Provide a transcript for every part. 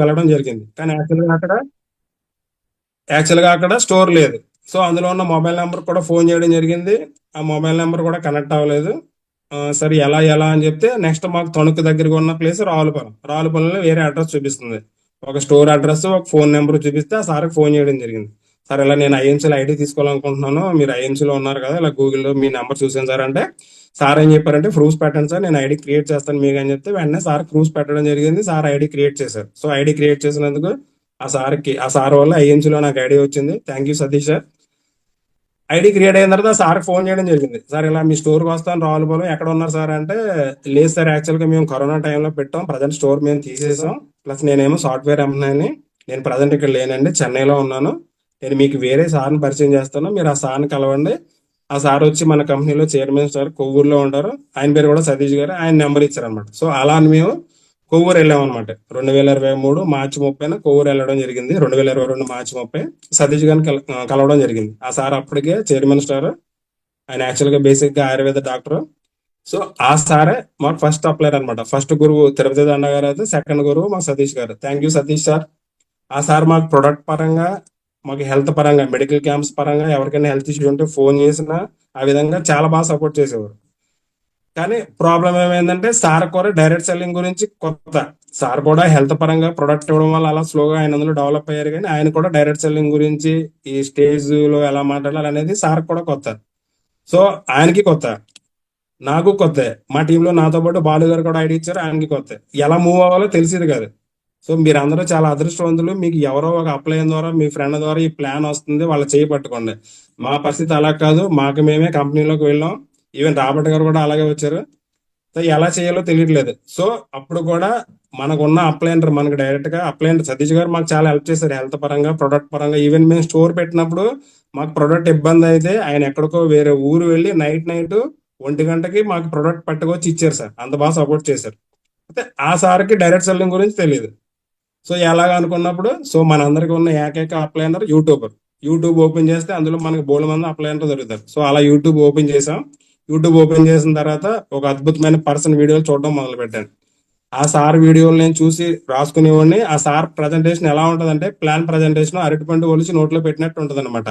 వెళ్ళడం జరిగింది. కానీ యాక్చువల్గా అక్కడ స్టోర్ లేదు. సో అందులో ఉన్న మొబైల్ నెంబర్ కూడా ఫోన్ చేయడం జరిగింది. ఆ మొబైల్ నెంబర్ కూడా కనెక్ట్ అవ్వలేదు. సరే ఎలా ఎలా అని చెప్తే నెక్స్ట్ మాకు తణుకు దగ్గరగా ఉన్న ప్లేస్ రావులపాలెం. రావులపాలెంలో వేరే అడ్రస్ చూపిస్తుంది. ఒక స్టోర్ అడ్రస్, ఒక ఫోన్ నెంబర్ చూపిస్తే ఆ సార్కి ఫోన్ చేయడం జరిగింది. సార్ ఇలా నేను ఐఎంసీలో ఐడి తీసుకోవాలనుకుంటున్నాను, మీరు ఐఎంసీలో ఉన్నారు కదా, ఇలా గూగుల్లో మీ నెంబర్ చూసాను సార్ అంటే, సార్ ఏం చెప్పారంటే ప్రూఫ్స్ పెట్టండి సార్, నేను ఐడి క్రియేట్ చేస్తాను మీకు అని చెప్తే వెంటనే సార్ ప్రూఫ్స్ పెట్టడం జరిగింది. సార్ ఐడి క్రియేట్ చేశారు. సో ఐడి క్రియేట్ చేసినందుకు ఆ సార్ వల్ల ఐఎంసీలో నాకు ఐడి వచ్చింది. Thank you Satish sir. ID create అయిన తర్వాత సార్కి ఫోన్ చేయడం జరిగింది. సార్ ఇలా మీ స్టోర్కి వస్తాను రావులపాలెం, ఎక్కడ ఉన్నారు సార్ అంటే, లేదు సార్ యాక్చువల్గా మేము కరోనా టైంలో పెట్టాం, ప్రజెంట్ స్టోర్ మేము తీసేసాం, ప్లస్ నేనేమో సాఫ్ట్వేర్ ఎంప్లాయీని, నేను ప్రజెంట్ ఇక్కడ లేనండి, చెన్నైలో ఉన్నాను, నేను మీకు వేరే సార్ని పరిచయం చేస్తాను, మీరు ఆ సార్ని కలవండి. ఆ సార్ వచ్చి మన కంపెనీలో చైర్మన్ సార్ కొవ్వూరులో ఉంటారు, ఆయన పేరు కూడా సతీష్ గారు, ఆయన నెంబర్ ఇచ్చారనమాట. సో అలా అని మేము కొవ్వూరు వెళ్ళాం అనమాట. 2023 మార్చి 30న కొవ్వూరు వెళ్ళడం జరిగింది. 2022 మార్చి 30 సతీష్ గారిని కలవడం జరిగింది. ఆ సార్ అప్పటికే చైర్మన్ స్టార్, ఆయన యాక్చువల్ గా బేసిక్ గా ఆయుర్వేద డాక్టర్. సో ఆ సారే మాకు ఫస్ట్ అప్లైర్ అనమాట. ఫస్ట్ గురువు తిరుపతి దండ గారు అయితే, సెకండ్ గురువు మా సతీష్ గారు. Thank you Satish sir. ఆ సార్ మాకు ప్రొడక్ట్ పరంగా, మాకు హెల్త్ పరంగా, మెడికల్ క్యాంప్స్ పరంగా ఎవరికైనా హెల్త్ ఇష్యూ ఉంటే ఫోన్ చేసినా ఆ విధంగా చాలా బాగా సపోర్ట్ చేసేవారు. కానీ ప్రాబ్లం ఏమైందంటే సార్ కూడా డైరెక్ట్ సెల్లింగ్ గురించి కొత్త. సార్ కూడా హెల్త్ పరంగా ప్రొడక్ట్ ఇవ్వడం వల్ల అలా స్లోగా ఆయన అందులో డెవలప్ అయ్యారు. కానీ ఆయన కూడా డైరెక్ట్ సెల్లింగ్ గురించి, ఈ స్టేజ్ లో ఎలా మాట్లాడాలి అనేది సార్ కూడా కొత్త. సో ఆయనకి కొత్త, నాకు కొత్త. మా టీంలో నాతో పాటు బాలు గారు కూడా ఐడి ఇచ్చారు, ఆయనకి కొత్త. ఎలా మూవ్ అవ్వాలో తెలిసేది కాదు. సో మీరందరూ చాలా అదృష్టవంతులు. మీకు ఎవరో ఒక అప్లైన్ ద్వారా, మీ ఫ్రెండ్ ద్వారా ఈ ప్లాన్ వస్తుంది, వాళ్ళ చేయి పట్టుకోండి. మా పరిస్థితి అలా కాదు, మాకు మేమే కంపెనీలోకి వెళ్ళాం. ఈవెన్ రాబర్ట్ గారు కూడా అలాగే వచ్చారు. సో ఎలా చేయాలో తెలియట్లేదు. సో అప్పుడు కూడా మనకున్న అప్లైనర్, మనకు డైరెక్ట్ గా అప్లైనర్ సతీష్ గారు మాకు చాలా హెల్ప్ చేశారు, హెల్త్ పరంగా, ప్రొడక్ట్ పరంగా. ఈవెన్ మేము స్టోర్ పెట్టినప్పుడు మాకు ప్రొడక్ట్ ఇబ్బంది అయితే ఆయన ఎక్కడికో వేరే ఊరు వెళ్ళి నైట్ 1 గంటకి మాకు ప్రొడక్ట్ పట్టుకొచ్చి ఇచ్చారు సార్. అంత బాగా సపోర్ట్ చేశారు. అయితే ఆ సార్కి డైరెక్ట్ సెల్లింగ్ గురించి తెలియదు. సో ఎలాగ అనుకున్నప్పుడు, సో మనందరికి ఉన్న ఏకైక అప్లైనర్ యూట్యూబర్. యూట్యూబ్ ఓపెన్ చేస్తే అందులో మనకి బోల్డ్ మంది అప్లైనర్ దొరుకుతారు. సో అలా యూట్యూబ్ ఓపెన్ చేసాం. యూట్యూబ్ ఓపెన్ చేసిన తర్వాత ఒక అద్భుతమైన పర్సన్ వీడియోలు చూడడం మొదలు పెట్టాను. ఆ సార్ వీడియోలు నేను చూసి రాసుకునేవాడిని. ఆ సార్ ప్రజెంటేషన్ ఎలా ఉంటదంటే, ప్లాన్ ప్రజెంటేషన్ అరటిపండు ఒలిచి నోట్లో పెట్టినట్టు ఉంటది అనమాట.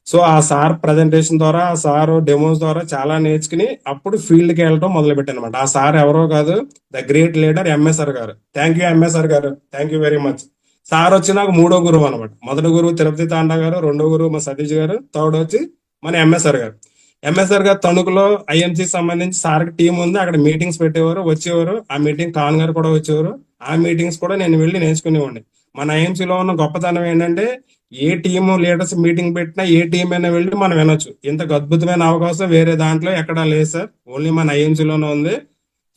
సో ఆ సార్ ప్రజెంటేషన్ ద్వారా, ఆ సార్ డెమోస్ ద్వారా చాలా నేర్చుకుని అప్పుడు ఫీల్డ్కి వెళ్ళడం మొదలు పెట్టాను అనమాట. ఆ సార్ ఎవరో కాదు, ద గ్రేట్ లీడర్ ఎంఎస్ఆర్ గారు. థ్యాంక్ యూ ఎంఎస్ఆర్ గారు, thank you very much. Sir వచ్చి నాకు 3వ గురువు అనమాట. మొదటి గురువు తిరుపతి తాండా గారు, 2వ గురువు మా సతీష్ గారు, థర్డ్ వచ్చి మన ఎంఎస్ఆర్ గారు. ఎంఎస్ఆర్ గారు తణుకులో ఐఎంసీ సంబంధించి సార్కి టీం ఉంది, అక్కడ మీటింగ్స్ పెట్టేవారు, వచ్చేవారు. ఆ మీటింగ్ ఖాన్ గారు కూడా వచ్చేవారు. ఆ మీటింగ్స్ కూడా నేను వెళ్ళి నేర్చుకునేవాడిని. మన ఐఎంసీలో ఉన్న గొప్పతనం ఏంటంటే, ఏ టీమ్ లీడర్స్ మీటింగ్ పెట్టినా ఏ టీం అయినా వెళ్ళి మనం వినొచ్చు. ఇంతకు అద్భుతమైన అవకాశం వేరే దాంట్లో ఎక్కడా లేదు సార్, ఓన్లీ మన ఐఎంసీలోనే ఉంది.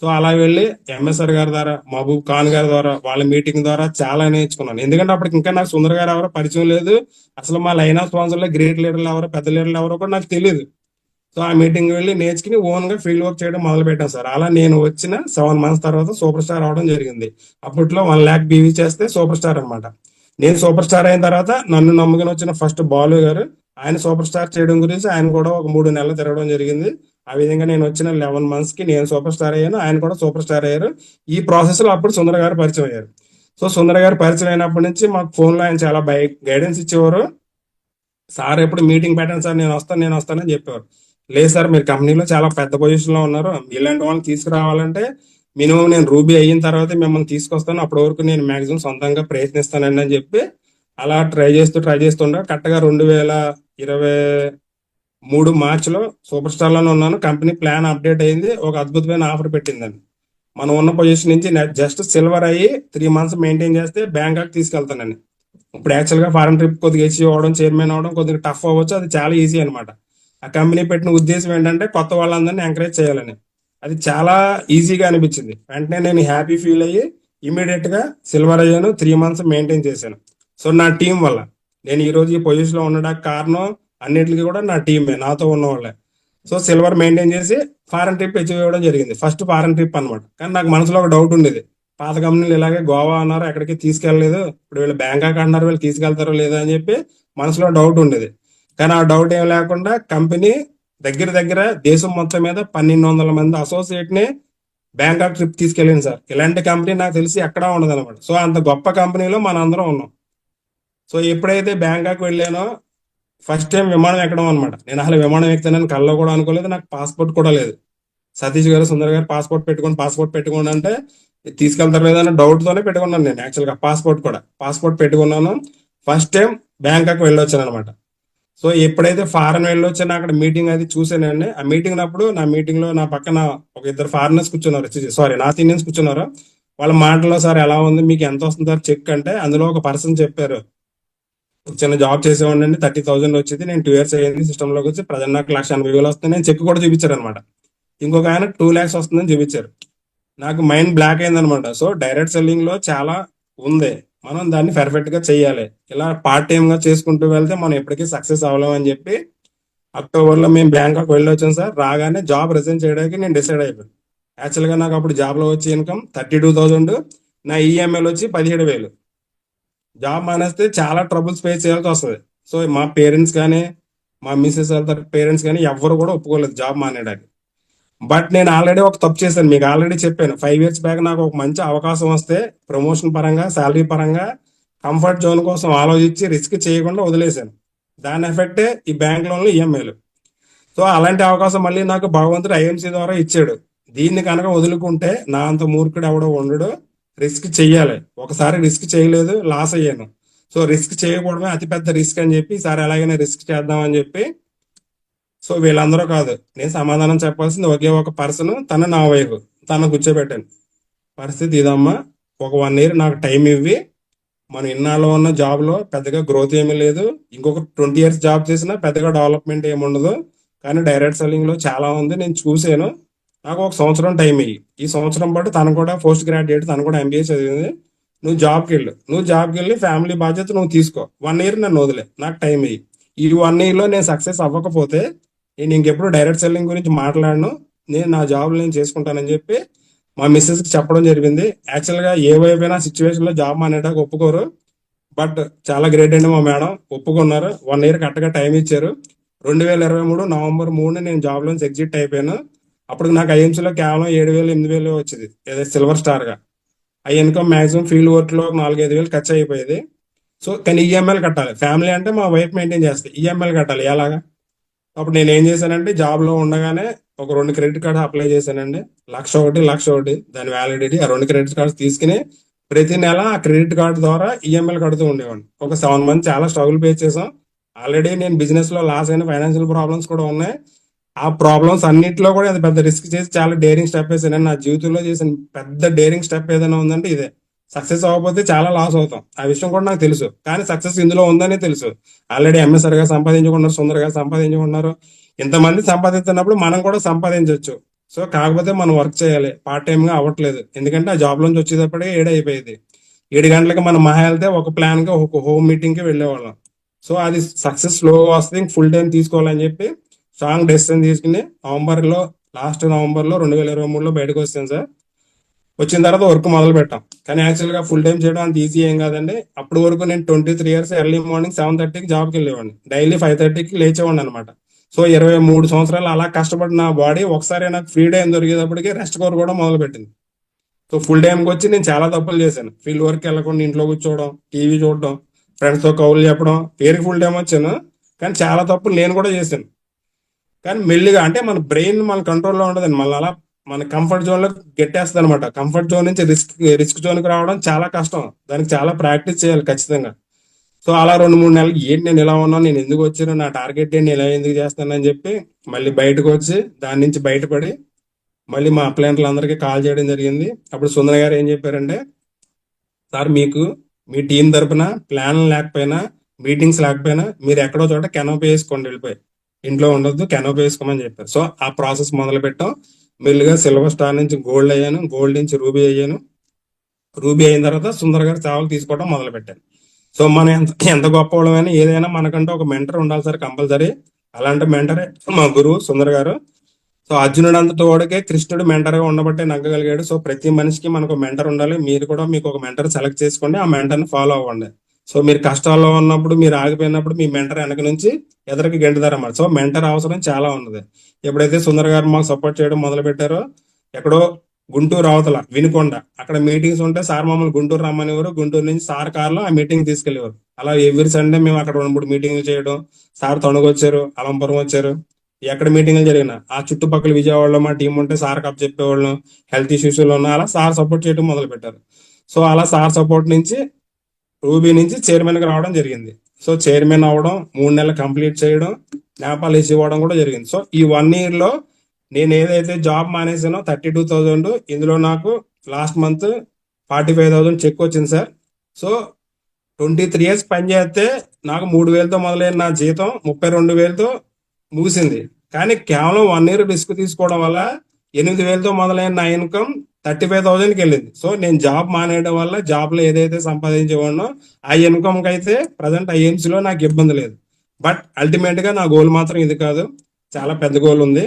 సో అలా వెళ్ళి ఎంఎస్ఆర్ గారి ద్వారా, మహబూబ్ ఖాన్ గారి ద్వారా, వాళ్ళ మీటింగ్ ద్వారా చాలా నేర్చుకున్నాను. ఎందుకంటే అప్పటికి ఇంకా నాకు సుందర్ గారు ఎవరో పరిచయం లేదు. అసలు మా లైన్ ఆఫ్ స్పాన్సర్లో గ్రేట్ లీడర్లు ఎవరో, పెద్ద లీడర్లు ఎవరో కూడా నాకు తెలియదు. సో ఆ మీటింగ్ వెళ్ళి నేర్చుకుని ఓన్ గా ఫీల్డ్ వర్క్ చేయడం మొదలు పెట్టాను సార్. అలా నేను వచ్చిన 7 months తర్వాత సూపర్ స్టార్ అవడం జరిగింది. అప్పట్లో 1 lakh బీవీ చేస్తే సూపర్ స్టార్ అనమాట. నేను సూపర్ స్టార్ అయిన తర్వాత నన్ను నమ్ముకుని వచ్చిన ఫస్ట్ బాలు గారు, ఆయన సూపర్ స్టార్ చేయడం గురించి ఆయన కూడా ఒక 3 నెలలు తిరగడం జరిగింది. ఆ విధంగా నేను వచ్చిన 11 months కి నేను సూపర్ స్టార్ అయ్యాను, ఆయన కూడా సూపర్ స్టార్ అయ్యారు. ఈ ప్రాసెస్ లో అప్పుడు సుందర్ గారు పరిచయం అయ్యారు. సో సుందర్ గారు పరిచయం అయినప్పటి నుంచి మాకు ఫోన్ లో ఆయన చాలా గైడెన్స్ ఇచ్చేవారు. సార్ ఎప్పుడు మీటింగ్ పెట్టండి సార్, నేను వస్తానని చెప్పేవారు. లేదు సార్, మీరు కంపెనీలో చాలా పెద్ద పొజిషన్ లో ఉన్నారు, ఇలాంటి వాళ్ళని తీసుకురావాలంటే మినిమం నేను రూబీ అయిన తర్వాత మిమ్మల్ని తీసుకొస్తాను, అప్పటి వరకు నేను మాక్సిమం సొంతంగా ప్రయత్నిస్తానండి అని చెప్పి అలా ట్రై చేస్తుండే కరెక్ట్గా 2023 మార్చిలో సూపర్ స్టార్ లోనే ఉన్నాను. కంపెనీ ప్లాన్ అప్డేట్ అయింది, ఒక అద్భుతమైన ఆఫర్ పెట్టిందని. మనం ఉన్న పొజిషన్ నుంచి జస్ట్ సిల్వర్ అయ్యి 3 months మెయింటైన్ చేస్తే బ్యాంకాక్ తీసుకెళ్తానని. ఇప్పుడు యాక్చువల్గా ఫారెన్ ట్రిప్ కొద్దిగా హెచ్యూ అవడం, చైర్మన్ అవడం కొద్దిగా టఫ్ అవ్వచ్చు, అది చాలా ఈజీ అనమాట. ఆ కంపెనీ పెట్టిన ఉద్దేశం ఏంటంటే కొత్త వాళ్ళందరినీ ఎంకరేజ్ చేయాలని. అది చాలా ఈజీగా అనిపించింది. వెంటనే నేను హ్యాపీ ఫీల్ అయ్యి ఇమీడియట్ గా సిల్వర్ అయ్యాను. 3 months మెయింటైన్ చేశాను. సో నా టీం వల్ల నేను ఈ రోజు ఈ పొజిషన్ లో ఉండడానికి కారణం అన్నిటికీ కూడా నా టీమే, నాతో ఉన్న వాళ్ళే. సో సిల్వర్ మెయింటైన్ చేసి ఫారెన్ ట్రిప్ అచీవ్ అవ్వడం జరిగింది. ఫస్ట్ ఫారెన్ ట్రిప్ అనమాట. కానీ నాకు మనసులో ఒక డౌట్ ఉండేది, పాత కంపెనీలు ఇలాగే గోవా అన్నారు, ఎక్కడికి తీసుకెళ్లలేదు, ఇప్పుడు వీళ్ళు బ్యాంకాక్ అంటున్నారు, వీళ్ళు తీసుకెళ్తారో లేదా అని చెప్పి మనసులో డౌట్ ఉండేది. కానీ ఆ డౌట్ ఏం లేకుండా కంపెనీ దగ్గర దేశం మొత్తం మీద 1200 మంది అసోసియేట్ ని బ్యాంకాక్ ట్రిప్ తీసుకెళ్ళింది సార్. ఇలాంటి కంపెనీ నాకు తెలిసి ఎక్కడా ఉండదు అనమాట. సో అంత గొప్ప కంపెనీలో మన అందరం ఉన్నాం. సో ఎప్పుడైతే బ్యాంకాక్ వెళ్ళానో ఫస్ట్ టైం విమానం ఎక్కడం అనమాట. నేను అసలు విమానం ఎక్కుతానని కల్లో కూడా అనుకోలేదు. నాకు పాస్పోర్ట్ కూడా లేదు. సతీష్ గారు, సుందర్ గారు పాస్పోర్ట్ పెట్టుకోండి అంటే తీసుకెళ్తారు లేదని డౌట్ తోనే పెట్టుకున్నాను. నేను యాక్చువల్గా పాస్పోర్ట్ పెట్టుకున్నాను. ఫస్ట్ టైం బ్యాంకాక్ వెళ్ళొచ్చాను అనమాట. సో ఎప్పుడైతే ఫారెన్ వెళ్ళొచ్చానో అక్కడ మీటింగ్ అది చూసానండి. ఆ మీటింగ్ అప్పుడు నా మీటింగ్ లో నా పక్కన ఒక ఇద్దరు ఫారినర్స్ కూర్చున్నారు, సారీ నార్త్ ఇండియన్స్ కూర్చున్నారు. వాళ్ళ మాటలో సార్ ఎలా ఉంది, మీకు ఎంత వస్తుంది సార్ చెక్ అంటే, అందులో ఒక పర్సన్ చెప్పారు, చిన్న జాబ్ చేసేవాడిని, 30,000 వచ్చేది, నేను 2 years అయ్యింది సిస్టమ్ లోకి వచ్చి, ప్రజెంట్ నాకు 1,80,000 వస్తుంది. నేను చెక్ కూడా చూపించారు అనమాట. ఇంకొక ఆయన 2 lakhs వస్తుందని చూపించారు. నాకు మైండ్ బ్లాక్ అయింది అనమాట. సో డైరెక్ట్ సెల్లింగ్ లో చాలా ఉంది, మనం దాన్ని పర్ఫెక్ట్ గా చెయ్యాలి. ఇలా పార్ట్ టైం గా చేసుకుంటూ వెళ్తే మనం ఎప్పటికీ సక్సెస్ అవ్వలేమని చెప్పి అక్టోబర్ లో మేము బ్యాంకాక్ వెళ్ళి వచ్చాం సార్. రాగానే జాబ్ రిజైన్ చేయడానికి నేను డిసైడ్ అయిపోయాను. యాక్చువల్ గా నాకు అప్పుడు జాబ్ లో వచ్చే ఇన్కమ్ 32,000, నా ఈఎంఐలు వచ్చి 17,000. జాబ్ మానేస్తే చాలా ట్రబుల్స్ ఫేస్ చేయాల్సి వస్తుంది. సో మా పేరెంట్స్ కానీ, మా మిస్సెస్ పేరెంట్స్ కానీ ఎవ్వరు కూడా ఒప్పుకోలేదు జాబ్ మానేయడానికి. బట్ నేను ఆల్రెడీ ఒక తప్పు చేశాను, మీకు ఆల్రెడీ చెప్పాను. 5 years బ్యాక్ నాకు ఒక మంచి అవకాశం వస్తే ప్రమోషన్ పరంగా, శాలరీ పరంగా, కంఫర్ట్ జోన్ కోసం ఆలోచించి రిస్క్ చేయకుండా వదిలేశాను. దాని ఎఫెక్టే ఈ బ్యాంక్ లోన్లు, ఈఎంఐలు. సో అలాంటి అవకాశం మళ్ళీ నాకు భగవంతుడు ఐఎంసీ ద్వారా ఇచ్చాడు. దీన్ని కనుక వదులుకుంటే నా అంత మూర్ఖుడు ఎవడో ఉండడు. రిస్క్ చెయ్యాలి. ఒకసారి రిస్క్ చేయలేదు, లాస్ అయ్యాను. సో రిస్క్ చేయకపోవడమే అతిపెద్ద రిస్క్ అని చెప్పి ఈసారి ఎలాగైనా రిస్క్ చేద్దామని చెప్పి, సో వీళ్ళందరూ కాదు, నేను సమాధానం చెప్పాల్సింది ఒకే ఒక పర్సన్, తను నా వైఫ్. తను కూర్చోబెట్టాను, పరిస్థితి ఇదమ్మా, ఒక 1 year నాకు టైం ఇవ్వి, మనం ఇన్నాళ్ళు ఉన్న జాబ్ లో పెద్దగా గ్రోత్ ఏమీ లేదు, ఇంకొక 20 years జాబ్ చేసినా పెద్దగా డెవలప్మెంట్ ఏమి ఉండదు, కానీ డైరెక్ట్ సెల్లింగ్ లో చాలా ఉంది, నేను చూసాను, నాకు ఒక సంవత్సరం టైం ఇయ్యి. ఈ సంవత్సరం పాటు తను కూడా పోస్ట్ గ్రాడ్యుయేట్, తను కూడా ఎంబీఏ చదివింది. నువ్వు జాబ్కి వెళ్ళి ఫ్యామిలీ బాధ్యత నువ్వు తీసుకో. 1 year నన్ను వదిలే, నాకు టైం ఇయ్యి. ఈ 1 year లో నేను సక్సెస్ అవ్వకపోతే నేను ఇంకెప్పుడు డైరెక్ట్ సెల్లింగ్ గురించి మాట్లాడను, నేను నా జాబ్ నేను చేసుకుంటానని చెప్పి మా మిస్సెస్ కి చెప్పడం జరిగింది. యాక్చువల్ గా ఏ వైపోయినా సిచ్యువేషన్ లో జాబ్ మానేటానికి ఒప్పుకోరు. బట్ చాలా గ్రేట్ అండి, మా మేడం ఒప్పుకున్నారు. 1 year కరెక్ట్గా టైం ఇచ్చారు. 2023 November 3 నేను జాబ్ లోంచి ఎగ్జిట్ అయిపోయాను. అప్పుడు నాకు ఐఎంసీలో కేవలం 7,000, 8,000 వచ్చేది, ఏదో సిల్వర్ స్టార్ గా. ఆ ఇన్కమ్ మాక్సిమం ఫీల్డ్ వర్క్ లో 4-5 వేలు ఖర్చు అయిపోయేది. సో కానీ ఈఎంఐలు కట్టాలి, ఫ్యామిలీ అంటే మా వైఫ్ మెయింటైన్ చేస్తే ఈఎంఐలు కట్టాలి ఎలాగా. అప్పుడు నేను ఏం చేశానంటే, జాబ్ లో ఉండగానే ఒక 2 క్రెడిట్ కార్డు అప్లై చేశానండి. 1,01,00,000 దాని వ్యాలిడిటీ. ఆ 2 క్రెడిట్ కార్డ్స్ తీసుకుని ప్రతి నెల ఆ క్రెడిట్ కార్డు ద్వారా ఈఎంఐలు కడుతూ ఉండేవాడిని. ఒక 7 months చాలా స్ట్రగుల్ ఫేస్ చేసాం. ఆల్రెడీ నేను బిజినెస్ లో లాస్ అయిన, ఫైనాన్షియల్ ప్రాబ్లమ్స్ కూడా ఉన్నాయి. ఆ ప్రాబ్లమ్స్ అన్నింటిలో కూడా అది పెద్ద రిస్క్ చేసి చాలా డేరింగ్ స్టెప్ వేసాను. నా జీవితంలో చేసిన పెద్ద డేరింగ్ స్టెప్ ఏదైనా ఉందంటే ఇదే. సక్సెస్ అవ్వకపోతే చాలా లాస్ అవుతాం, ఆ విషయం కూడా నాకు తెలుసు. కానీ సక్సెస్ ఇందులో ఉందని తెలుసు. ఆల్రెడీ ఎంఎస్ఆర్ గారు సంపాదించుకున్నారు, సుందర్ గారు సంపాదించుకున్నారు. ఇంతమంది సంపాదిస్తున్నప్పుడు మనం కూడా సంపాదించవచ్చు. సో కాకపోతే మనం వర్క్ చేయాలి, పార్ట్ టైం గా అవ్వట్లేదు. ఎందుకంటే ఆ జాబ్ లోంచి వచ్చేటప్పటికే 7 అయిపోయేది. 7 గంటలకి మనం మహా వెళ్తే ఒక ప్లాన్ గా ఒక హోమ్ మీటింగ్ కి వెళ్ళేవాళ్ళం. సో అది సక్సెస్ స్లోగా వస్తుంది, ఫుల్ టైం తీసుకోవాలని చెప్పి స్ట్రాంగ్ డెసిషన్ తీసుకుని లాస్ట్ నవంబర్ లో 2023లో బయటకు వచ్చాను సార్. వచ్చిన తర్వాత వర్క్ మొదలు పెట్టాం. కానీ యాక్చువల్ గా ఫుల్ టైం చేయడం అంత ఈజీ ఏం కాదండి. అప్పటి వరకు నేను 23 years ఎర్లీ మార్నింగ్ 7:30కి జాబ్కి వెళ్ళేవాడిని, డైలీ 5:30కి లేచేవాడిని అనమాట. సో 23 సంవత్సరాలు అలా కష్టపడిన బాడీ ఒకసారి నాకు ఫ్రీ టైం దొరికేటప్పటికి రెస్ట్ కోర్ కూడా మొదలు పెట్టింది. సో ఫుల్ టైంకి వచ్చి నేను చాలా తప్పులు చేశాను. ఫీల్డ్ వర్క్ వెళ్ళకుండా ఇంట్లో కూర్చోవడం, టీవీ చూడడం, ఫ్రెండ్స్ తో కౌలు చెప్పడం, పేరుకి ఫుల్ టైం వచ్చాను. కానీ చాలా తప్పులు నేను కూడా చేశాను. కానీ మెల్లిగా, అంటే మన బ్రెయిన్ మన కంట్రోల్లో ఉండదండి, మళ్ళీ అలా మన కంఫర్ట్ జోన్ లో గెట్టేస్తుంది అనమాట. కంఫర్ట్ జోన్ నుంచి రిస్క్ జోన్ కి రావడం చాలా కష్టం, దానికి చాలా ప్రాక్టీస్ చేయాలి ఖచ్చితంగా. సో అలా 2-3 నెలలు ఏంటి నేను ఇలా ఉన్నాను, నేను ఎందుకు వచ్చాను, నా టార్గెట్ ఏంటి, ఇలా ఎందుకు చేస్తానని చెప్పి మళ్ళీ బయటకు వచ్చి దాని నుంచి బయటపడి మళ్ళీ మా అప్లైంట్లు అందరికీ కాల్ చేయడం జరిగింది. అప్పుడు సుందర గారు ఏం చెప్పారంటే, సార్ మీకు మీ టీం తరపున ప్లాన్ లేకపోయినా, మీటింగ్స్ లేకపోయినా, మీరు ఎక్కడో చోట కెనోపీ వేసుకోండి, వెళ్ళిపోయి ఇంట్లో ఉండొద్దు, కెనోపీ వేసుకోమని చెప్పారు. సో ఆ ప్రాసెస్ మొదలు పెట్టాం. మెల్లిగా సిల్వర్ స్టార్ నుంచి గోల్డ్ అయ్యాను, గోల్డ్ నుంచి రూబీ అయ్యాను. రూబీ అయిన తర్వాత సుందర్ గారి సేవలు తీసుకోవడం మొదలు పెట్టాను. సో మనం ఎంత గొప్ప వాళ్ళమైనా ఏదైనా మనకంటే ఒక మెంటర్ ఉండాలి సార్, కంపల్సరీ. అలాంటి మెంటరే మా గురువు సుందర్ గారు. సో అర్జునుడు అంతటి వాడికే కృష్ణుడు మెంటర్ గా ఉండబట్టే నగ్గగలిగాడు. సో ప్రతి మనిషికి మనకు మెంటర్ ఉండాలి. మీరు కూడా మీకు ఒక మెంటర్ సెలెక్ట్ చేసుకోండి, ఆ మెంటర్ ని ఫాలో అవ్వండి. సో మీరు కష్టాల్లో ఉన్నప్పుడు, మీరు ఆగిపోయినప్పుడు మీ మెంటర్ వెనక నుంచి ఎదరికి గెంటుతారన్నమాట. సో మెంటర్ అవసరం చాలా ఉన్నది. ఎప్పుడైతే సుందర్ గారు మాకు సపోర్ట్ చేయడం మొదలు పెట్టారో, ఎక్కడో గుంటూరు అవతల వినుకొండ అక్కడ మీటింగ్స్ ఉంటే సార్ మమ్మల్ని గుంటూరు రమ్మనివారు. గుంటూరు నుంచి సార్ కార్లో ఆ మీటింగ్ తీసుకెళ్లేవారు. అలా ఎవ్రీ సండే మేము అక్కడ 2-3 మీటింగ్లు చేయడం. సార్ తణుకు వచ్చారు, అలంపురం వచ్చారు. ఎక్కడ మీటింగ్లు జరిగినా ఆ చుట్టుపక్కల విజయవాడలో మా టీం ఉంటే సార్ కప్ చెప్పేవాళ్ళం. హెల్త్ ఇష్యూస్ లో ఉన్నా అలా సార్ సపోర్ట్ చేయడం మొదలు పెట్టారు. సో అలా సార్ సపోర్ట్ నుంచి రూబీ నుంచి చైర్మన్ గా రావడం జరిగింది. సో చైర్మన్ అవ్వడం, 3 నెలలు కంప్లీట్ చేయడం, నేపాల్ వేసి ఇవ్వడం కూడా జరిగింది. సో ఈ 1 year లో నేను ఏదైతే జాబ్ మానేసానో 32,000, ఇందులో నాకు లాస్ట్ మంత్ 45,000 చెక్ వచ్చింది సార్. సో 23 years పని చేస్తే నాకు 3,000తో మొదలైన నా జీతం 32,000తో ముగిసింది. కానీ కేవలం 1 year రిస్క్ తీసుకోవడం వల్ల 8,000తో మొదలైన నా ఇన్కమ్ 35,000కి వెళ్ళింది. సో నేను జాబ్ మానేయడం వల్ల జాబ్ లో ఏదైతే సంపాదించేవాడినో ఆ ఇన్కమ్ కి అయితే ప్రజెంట్ ఐఎంసీలో నాకు ఇబ్బంది లేదు. బట్ అల్టిమేట్ గా నా గోల్ మాత్రం ఇది కాదు, చాలా పెద్ద గోల్ ఉంది.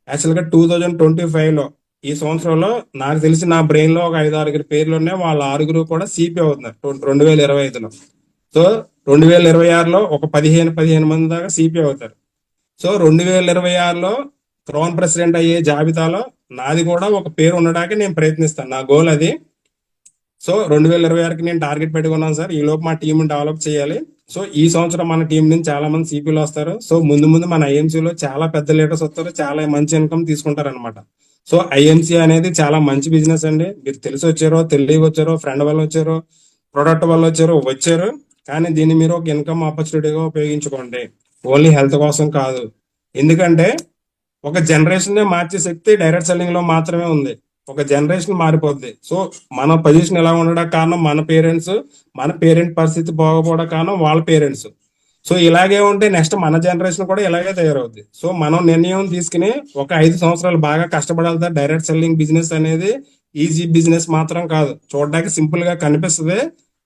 యాక్చువల్ గా 2025లో ఈ సంవత్సరంలో నాకు తెలిసి నా బ్రెయిన్ లో ఒక 5-6 పేర్లు ఉన్నాయి. వాళ్ళ 6 కూడా సిపి అవుతున్నారు 2025లో. సో 2026లో ఒక 15 మంది దాకా సిపి అవుతారు. సో 2026లో క్రౌన్ ప్రెసిడెంట్ అయ్యే జాబితాలో నాది కూడా ఒక పేరు ఉండడానికి నేను ప్రయత్నిస్తాను. నా గోల్ అది. సో 2026కి నేను టార్గెట్ పెట్టుకున్నాను సార్. ఈ లోపు మా టీం డెవలప్ చేయాలి. సో ఈ సంవత్సరం మన టీం నుంచి చాలా మంది సిపిలు వస్తారు. సో ముందు ముందు మన ఐఎంసీలో చాలా పెద్ద లీడర్స్ వస్తారు, చాలా మంచి ఇన్కమ్ తీసుకుంటారు అనమాట. సో ఐఎంసీ అనేది చాలా మంచి బిజినెస్ అండి. మీరు తెలిసి వచ్చారో, తెలియ వచ్చారో, ఫ్రెండ్ వల్ల వచ్చారో, ప్రొడక్ట్ వల్ల వచ్చారు. కానీ దీన్ని మీరు ఒక ఇన్కమ్ ఆపర్చునిటీగా ఉపయోగించుకోండి, ఓన్లీ హెల్త్ కోసం కాదు. ఎందుకంటే ఒక జనరేషన్ మార్చే శక్తి డైరెక్ట్ సెల్లింగ్ లో మాత్రమే ఉంది. ఒక జనరేషన్ మారిపోద్ది. సో మన పొజిషన్ ఎలా ఉండడం కారణం మన పేరెంట్ పరిస్థితి బాగోపోవడం కారణం వాళ్ళ పేరెంట్స్. సో ఇలాగే ఉంటే నెక్స్ట్ మన జనరేషన్ కూడా ఇలాగే తయారవుద్ది. సో మనం నిర్ణయం తీసుకుని ఒక 5 సంవత్సరాలు బాగా కష్టపడాలి. డైరెక్ట్ సెల్లింగ్ బిజినెస్ అనేది ఈజీ బిజినెస్ మాత్రం కాదు. చూడడానికి సింపుల్ గా కనిపిస్తుంది,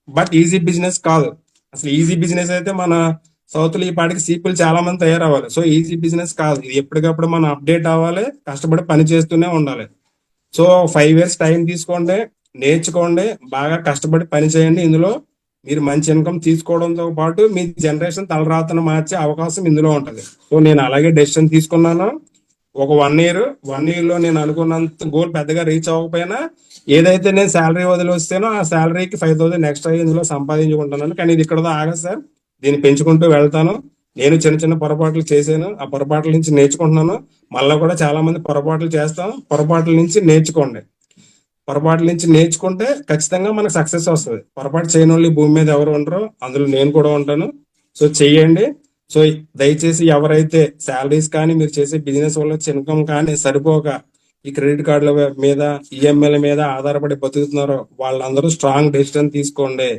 బట్ ఈజీ బిజినెస్ కాదు. అసలు ఈజీ బిజినెస్ అయితే మన సౌత్ లో ఈ పాటికి సీపులు చాలా మంది తయారవ్వాలి. సో ఈజీ బిజినెస్ కాదు ఇది. ఎప్పటికప్పుడు మనం అప్డేట్ అవ్వాలి, కష్టపడి పని చేస్తూనే ఉండాలి. సో 5 years టైం తీసుకోండి, నేర్చుకోండి, బాగా కష్టపడి పని చేయండి. ఇందులో మీరు మంచి ఇన్కమ్ తీసుకోవడంతో పాటు మీ జనరేషన్ తలరాతను మార్చే అవకాశం ఇందులో ఉంటది. సో నేను అలాగే డెసిషన్ తీసుకున్నాను. ఒక 1 year లో నేను అనుకున్నంత గోల్ పెద్దగా రీచ్ అవ్వకపోయినా ఏదైతే నేను శాలరీ వదిలి వస్తేనో ఆ శాలరీకి 5,000 ఎక్స్ట్రా ఇందులో సంపాదించుకుంటున్నాను. కానీ ఇది ఇక్కడతో ఆగదు సార్, దీన్ని పెంచుకుంటూ వెళ్తాను. నేను చిన్న చిన్న పొరపాట్లు చేశాను, ఆ పొరపాట్ల నుంచి నేర్చుకుంటున్నాను. మళ్ళీ కూడా చాలా మంది పొరపాట్లు చేస్తాం. పొరపాట్ల నుంచి నేర్చుకోండి. పొరపాట్ల నుంచి నేర్చుకుంటే ఖచ్చితంగా మనకు సక్సెస్ వస్తుంది. పొరపాటు చేయని వాళ్ళు ఈ భూమి మీద ఎవరు ఉండరు, అందులో నేను కూడా ఉంటాను. సో చెయ్యండి. సో దయచేసి ఎవరైతే శాలరీస్ కానీ మీరు చేసే బిజినెస్ వల్ల ఇన్కమ్ కానీ సరిపోక ఈ క్రెడిట్ కార్డుల మీద, ఈఎంఐల మీద ఆధారపడి బతుకుతున్నారో వాళ్ళందరూ స్ట్రాంగ్ డెసిషన్ తీసుకోండి.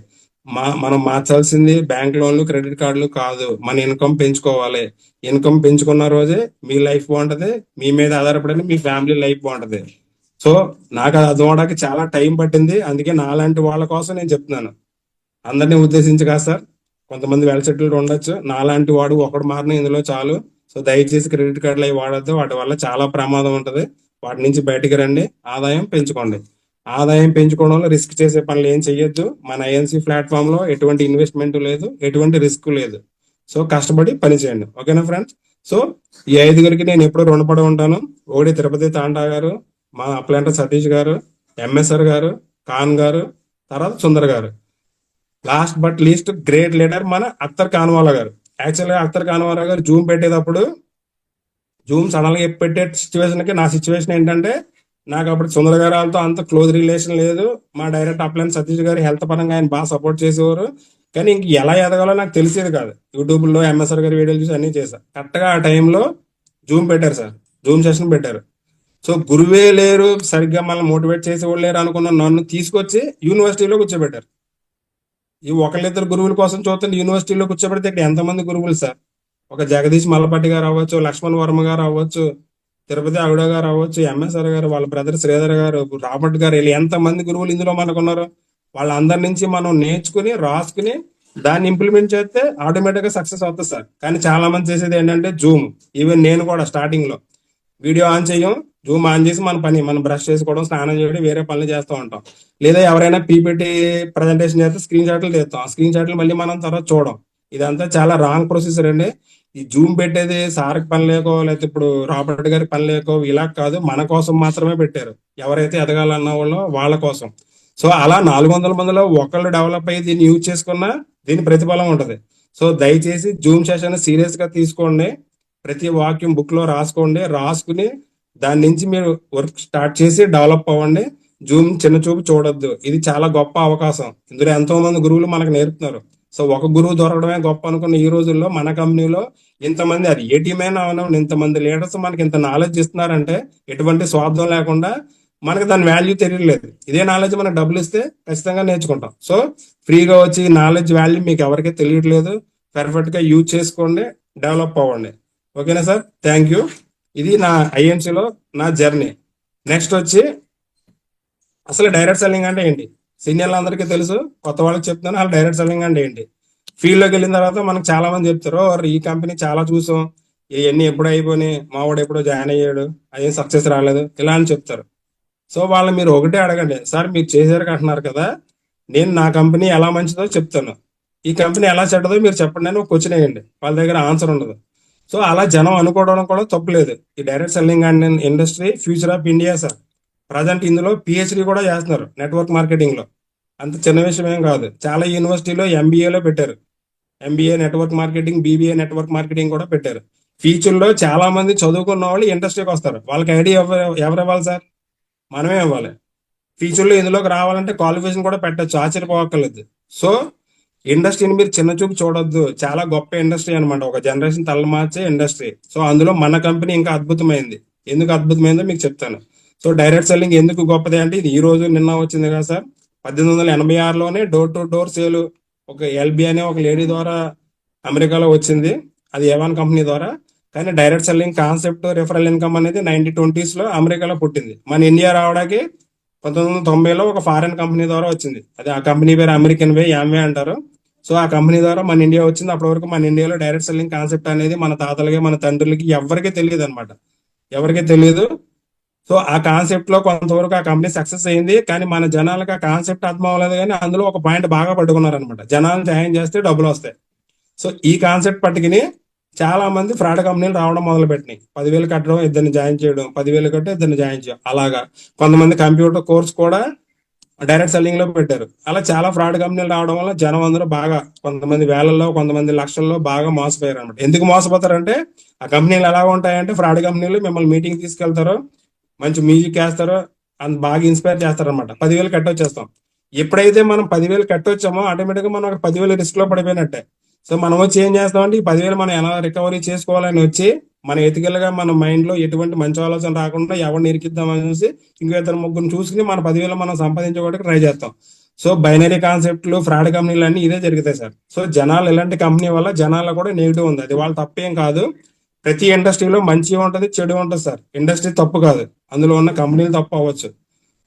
మనం మార్చాల్సింది బ్యాంక్ లోన్లు, క్రెడిట్ కార్డులు కాదు. మన ఇన్కమ్ పెంచుకోవాలి. ఇన్కమ్ పెంచుకున్న రోజే మీ లైఫ్ బాగుంటది, మీ మీద ఆధారపడి మీ ఫ్యామిలీ లైఫ్ బాగుంటది. సో నాకు అది అర్థం అవడానికి చాలా టైం పట్టింది. అందుకే నాలాంటి వాళ్ళ కోసం నేను చెప్తున్నాను, అందరినీ ఉద్దేశించి కాదు సార్. కొంతమంది వెల్ సెటిల్డ్ ఉండొచ్చు, నాలాంటి వాడు ఒకడు మారిన ఇందులో చాలు. సో దయచేసి క్రెడిట్ కార్డులు అవి వాడద్దు, వాటి వల్ల చాలా ప్రమాదం ఉంటది. వాటి నుంచి బయటికి రండి, ఆదాయం పెంచుకోండి. ఆదాయం పెంచుకోవడంలో రిస్క్ చేసే పనులు ఏం చెయ్యొద్దు. మన ఐఎన్సీ ప్లాట్ఫామ్ లో ఎటువంటి ఇన్వెస్ట్మెంట్ లేదు, ఎటువంటి రిస్క్ లేదు. సో కష్టపడి పని చేయండి. ఓకేనా ఫ్రెండ్స్? సో ఈ 5 నేను ఎప్పుడూ రుణపడి ఉంటాను. ఒకటి తిరుపతి తాండా గారు, మా అప్లాంటర్ సతీష్ గారు, ఎంఎస్ఆర్ గారు, ఖాన్ గారు, తర్వాత సుందర్ గారు. Last but least great leader మన అఖ్తర్ కాన్వాలా గారు. యాక్చువల్ గా అఖ్తర్ కాన్వాలా గారు జూమ్ పెట్టేటప్పుడు జూమ్ సడన్ గా పెట్టే సిచ్యువేషన్ కి నా సిచ్యువేషన్ ఏంటంటే, నాకు అప్పుడు సుందర గారితో అంత క్లోజ్ రిలేషన్ లేదు. మా డైరెక్ట్ అప్లైన్ సతీష్ గారు హెల్త్ పరంగా ఆయన బాగా సపోర్ట్ చేసేవారు. కానీ ఇంక ఎలా ఎదగాలో నాకు తెలిసేది కాదు. యూట్యూబ్ లో ఎంఎస్ఆర్ గారి వీడియోలు చూసి అన్ని చేశాను. కరెక్ట్ గా ఆ టైంలో జూమ్ పెట్టారు సార్, జూమ్ సెషన్ పెట్టారు. సో గురువే లేరు, సరిగ్గా మనల్ని మోటివేట్ చేసేవాళ్ళు లేరు అనుకున్న నన్ను తీసుకొచ్చి యూనివర్సిటీలో కూర్చోబెట్టారు. ఈ ఒకళ్ళిద్దరు గురువుల కోసం చూస్తుంటే యూనివర్సిటీలో కూర్చోబెడితే ఇక్కడ ఎంతమంది గురువులు సార్? ఒక జగదీష్ మల్లపట్టి గారు అవ్వచ్చు, లక్ష్మణ్ వర్మ గారు అవ్వచ్చు, తిరుపతి ఆవిడ గారు అవ్వచ్చు, ఎంఎస్ఆర్ గారు, వాళ్ళ బ్రదర్ శ్రీధర్ గారు, రాబర్ట్ గారు, వీళ్ళు ఎంతమంది గురువులు ఇందులో మనకు ఉన్నారు. వాళ్ళందరి నుంచి మనం నేర్చుకుని రాసుకుని దాన్ని ఇంప్లిమెంట్ చేస్తే ఆటోమేటిక్ గా సక్సెస్ అవుతుంది సార్. కానీ చాలా మంది చేసేది ఏంటంటే జూమ్. ఈవెన్ నేను కూడా స్టార్టింగ్ లో వీడియో ఆన్ చేయం, జూమ్ ఆన్ చేసి మనం బ్రష్ చేసుకోవడం, స్నానం చేయడం, వేరే పనులు చేస్తూ ఉంటాం. లేదా ఎవరైనా పీపీటీ ప్రజెంటేషన్ చేస్తే స్క్రీన్ షాట్లు తీస్తాం. ఆ స్క్రీన్ షాట్లు మళ్ళీ మనం తర్వాత చూడడం. ఇదంతా చాలా రాంగ్ ప్రొసీజర్ అండి. ఈ జూమ్ పెట్టేది సార్కి పని లేకో లేకపోతే ఇప్పుడు రాబర్ట్ గారికి పని లేకో ఇలా కాదు, మన కోసం మాత్రమే పెట్టారు. ఎవరైతే ఎదగాలన్న వాళ్ళో వాళ్ళ కోసం. సో అలా 400 మందిలో ఒకళ్ళు డెవలప్ అయ్యి దీన్ని యూజ్ చేసుకున్నా దీని ప్రతిఫలం ఉంటది. సో దయచేసి జూమ్ సెషన్ సీరియస్ గా తీసుకోండి. ప్రతి వాక్యం బుక్ లో రాసుకోండి. రాసుకుని దాని నుంచి మీరు వర్క్ స్టార్ట్ చేసి డెవలప్ అవ్వండి. జూమ్ చిన్న చూపు చూడొద్దు. ఇది చాలా గొప్ప అవకాశం. ఇందులో ఎంతో మంది గురువులు మనకు నేర్పుతున్నారు. సో ఒక గురువు దొరకడమే గొప్ప అనుకున్న ఈ రోజుల్లో మన కంపెనీలో ఇంతమంది, అది ఏ టీమ్ అయినా అవనివ్వండి, ఇంతమంది లీడర్స్ మనకి ఇంత నాలెడ్జ్ ఇస్తున్నారంటే ఎటువంటి స్వార్థం లేకుండా. మనకి దాని వాల్యూ తెలియలేదు. ఇదే నాలెడ్జ్ మనకు డబ్బులు ఇస్తే ఖచ్చితంగా నేర్చుకుంటాం. సో ఫ్రీగా వచ్చి నాలెడ్జ్ వాల్యూ మీకు ఎవరికీ తెలియట్లేదు. పర్ఫెక్ట్ గా యూజ్ చేసుకోండి, డెవలప్ అవ్వండి. ఓకేనా సార్? Thank you. ఇది నా ఐఎన్సీలో నా జర్నీ. నెక్స్ట్ వచ్చి అసలు డైరెక్ట్ సెల్లింగ్ అంటే ఏంటి? సీనియర్లు అందరికీ తెలుసు, కొత్త వాళ్ళకి చెప్తున్నాను అసలు డైరెక్ట్ సెల్లింగ్ అంటే ఏంటి. ఫీల్డ్ లోకి వెళ్ళిన తర్వాత మనకు చాలా మంది చెప్తారు, "ఓ, ఈ కంపెనీ చాలా చూసాం, ఇవన్నీ ఎప్పుడు అయిపోయినాయి, మా వాడు ఎప్పుడో జాయిన్ అయ్యాడు, అదేం సక్సెస్ రాలేదు" ఇలా అని చెప్తారు. సో వాళ్ళు మీరు ఒకటే అడగండి, "సార్ మీరు చేశారు అంటున్నారు కదా, నేను నా కంపెనీ ఎలా మంచిదో చెప్తాను, ఈ కంపెనీ ఎలా చెడ్డదో మీరు చెప్పండి" అని ఒక క్వశ్చన్ వేయండి. వాళ్ళ దగ్గర ఆన్సర్ ఉండదు. సో అలా జనం అనుకోవడం కూడా తప్పులేదు. ఈ direct selling and industry future of India sir. Present ఇందులో పిహెచ్డి కూడా చేస్తున్నారు నెట్వర్క్ మార్కెటింగ్ లో. అంత చిన్న విషయం ఏం కాదు. చాలా యూనివర్సిటీలో ఎంబీఏలో పెట్టారు. MBA network marketing, BBA network marketing కూడా పెట్టారు. ఫ్యూచర్ లో చాలా మంది చదువుకున్న వాళ్ళు ఇండస్ట్రీకి వస్తారు. వాళ్ళకి ఐడియా ఎవరు ఇవ్వాలి సార్? మనమే ఇవ్వాలి. ఫ్యూచర్ లో ఇందులోకి రావాలంటే క్వాలిఫికేషన్ కూడా పెట్టచ్చు, ఆశ్చర్యపోవక్కర్లేదు. సో ఇండస్ట్రీని మీరు చిన్న చూపు చూడొద్దు. చాలా గొప్ప ఇండస్ట్రీ అనమాట, ఒక జనరేషన్ తలమార్చే ఇండస్ట్రీ. సో అందులో మన కంపెనీ ఇంకా అద్భుతమైంది. ఎందుకు అద్భుతమైందో మీకు చెప్తాను. సో డైరెక్ట్ సెల్లింగ్ ఎందుకు గొప్పది అంటే, ఇది ఈ రోజు నిన్న వచ్చింది కదా సార్. 1886లోనే డోర్ టు డోర్ సేల్ ఒక ఎల్బి అనే ఒక లేడీ ద్వారా అమెరికాలో వచ్చింది. అది ఏవాన్ కంపెనీ ద్వారా. కానీ direct selling concept, referral income అనేది 1920s లో అమెరికాలో పుట్టింది. మన ఇండియా రావడానికి 1990లో ఒక ఫారెన్ కంపెనీ ద్వారా వచ్చింది. అది ఆ కంపెనీ పేరు అమెరికన్ వే, యామ్వే అంటారు. సో ఆ కంపెనీ ద్వారా మన ఇండియా వచ్చింది. అప్పటి వరకు మన ఇండియాలో డైరెక్ట్ సెల్లింగ్ కాన్సెప్ట్ అనేది మన తాతలకి, మన తండ్రులకి ఎవరికీ తెలియదు అనమాట. ఎవరికీ తెలియదు. సో ఆ కాన్సెప్ట్ లో కొంతవరకు ఆ కంపెనీ సక్సెస్ అయింది. కానీ మన జనాలకు ఆ కాన్సెప్ట్ అర్థం అవ్వలేదు. కానీ అందులో ఒక పాయింట్ బాగా పట్టుకున్నారు అనమాట, జనాలను సహాయం చేస్తే డబ్బులు వస్తాయి. సో ఈ కాన్సెప్ట్ పట్టుకుని చాలా మంది ఫ్రాడ్ కంపెనీలు రావడం మొదలు పెట్టినాయి. 10,000 కట్టడం, ఇద్దరిని జాయిన్ చేయడం, 10,000 కట్టి ఇద్దరిని జాయిన్ చేయడం. అలాగా కొంతమంది కంప్యూటర్ కోర్స్ కూడా డైరెక్ట్ సెల్లింగ్ లో పెట్టారు. అలా చాలా ఫ్రాడ్ కంపెనీలు రావడం వల్ల జనం అందరూ బాగా, కొంతమంది వేలల్లో, కొంతమంది లక్షల్లో బాగా మోసపోయారు అనమాట. ఎందుకు మోసపోతారంటే, ఆ కంపెనీలు ఎలా ఉంటాయంటే, ఫ్రాడ్ కంపెనీలు మిమ్మల్ని మీటింగ్ తీసుకెళ్తారు, మంచి మ్యూజిక్ వేస్తారు, అంత బాగా ఇన్స్పైర్ చేస్తారు అనమాట. 10,000 కట్టొచ్చేస్తాం. ఎప్పుడైతే మనం 10,000 కట్టొచ్చామో ఆటోమేటిక్ గా మనం ఒక 10,000 రిస్క్ లో పడిపోయినట్టే. సో మనం వచ్చి ఏం చేస్తామంటే, ఈ 10,000 మనం ఎలా రికవరీ చేసుకోవాలని వచ్చి మన ఎథికల్ గా మన మైండ్ లో ఎటువంటి మంచి ఆలోచన రాకుండా ఎవరిని ఇరికిద్దామని చూసి ఇంకో ఇద్దరు ముగ్గురు చూసుకుని మన 10,000 మనం సంపాదించుకోవడానికి ట్రై చేస్తాం. సో బైనరీ కాన్సెప్ట్లు, ఫ్రాడ్ కంపెనీలు అన్ని ఇదే జరుగుతాయి సార్. సో జనాలు ఇలాంటి కంపెనీ వల్ల జనాల్లో కూడా నెగిటివ్ ఉంది. అది వాళ్ళ తప్పేం కాదు. ప్రతి ఇండస్ట్రీలో మంచి ఉంటది, చెడు ఉంటది సార్. ఇండస్ట్రీ తప్పు కాదు, అందులో ఉన్న కంపెనీలు తప్పు అవ్వచ్చు.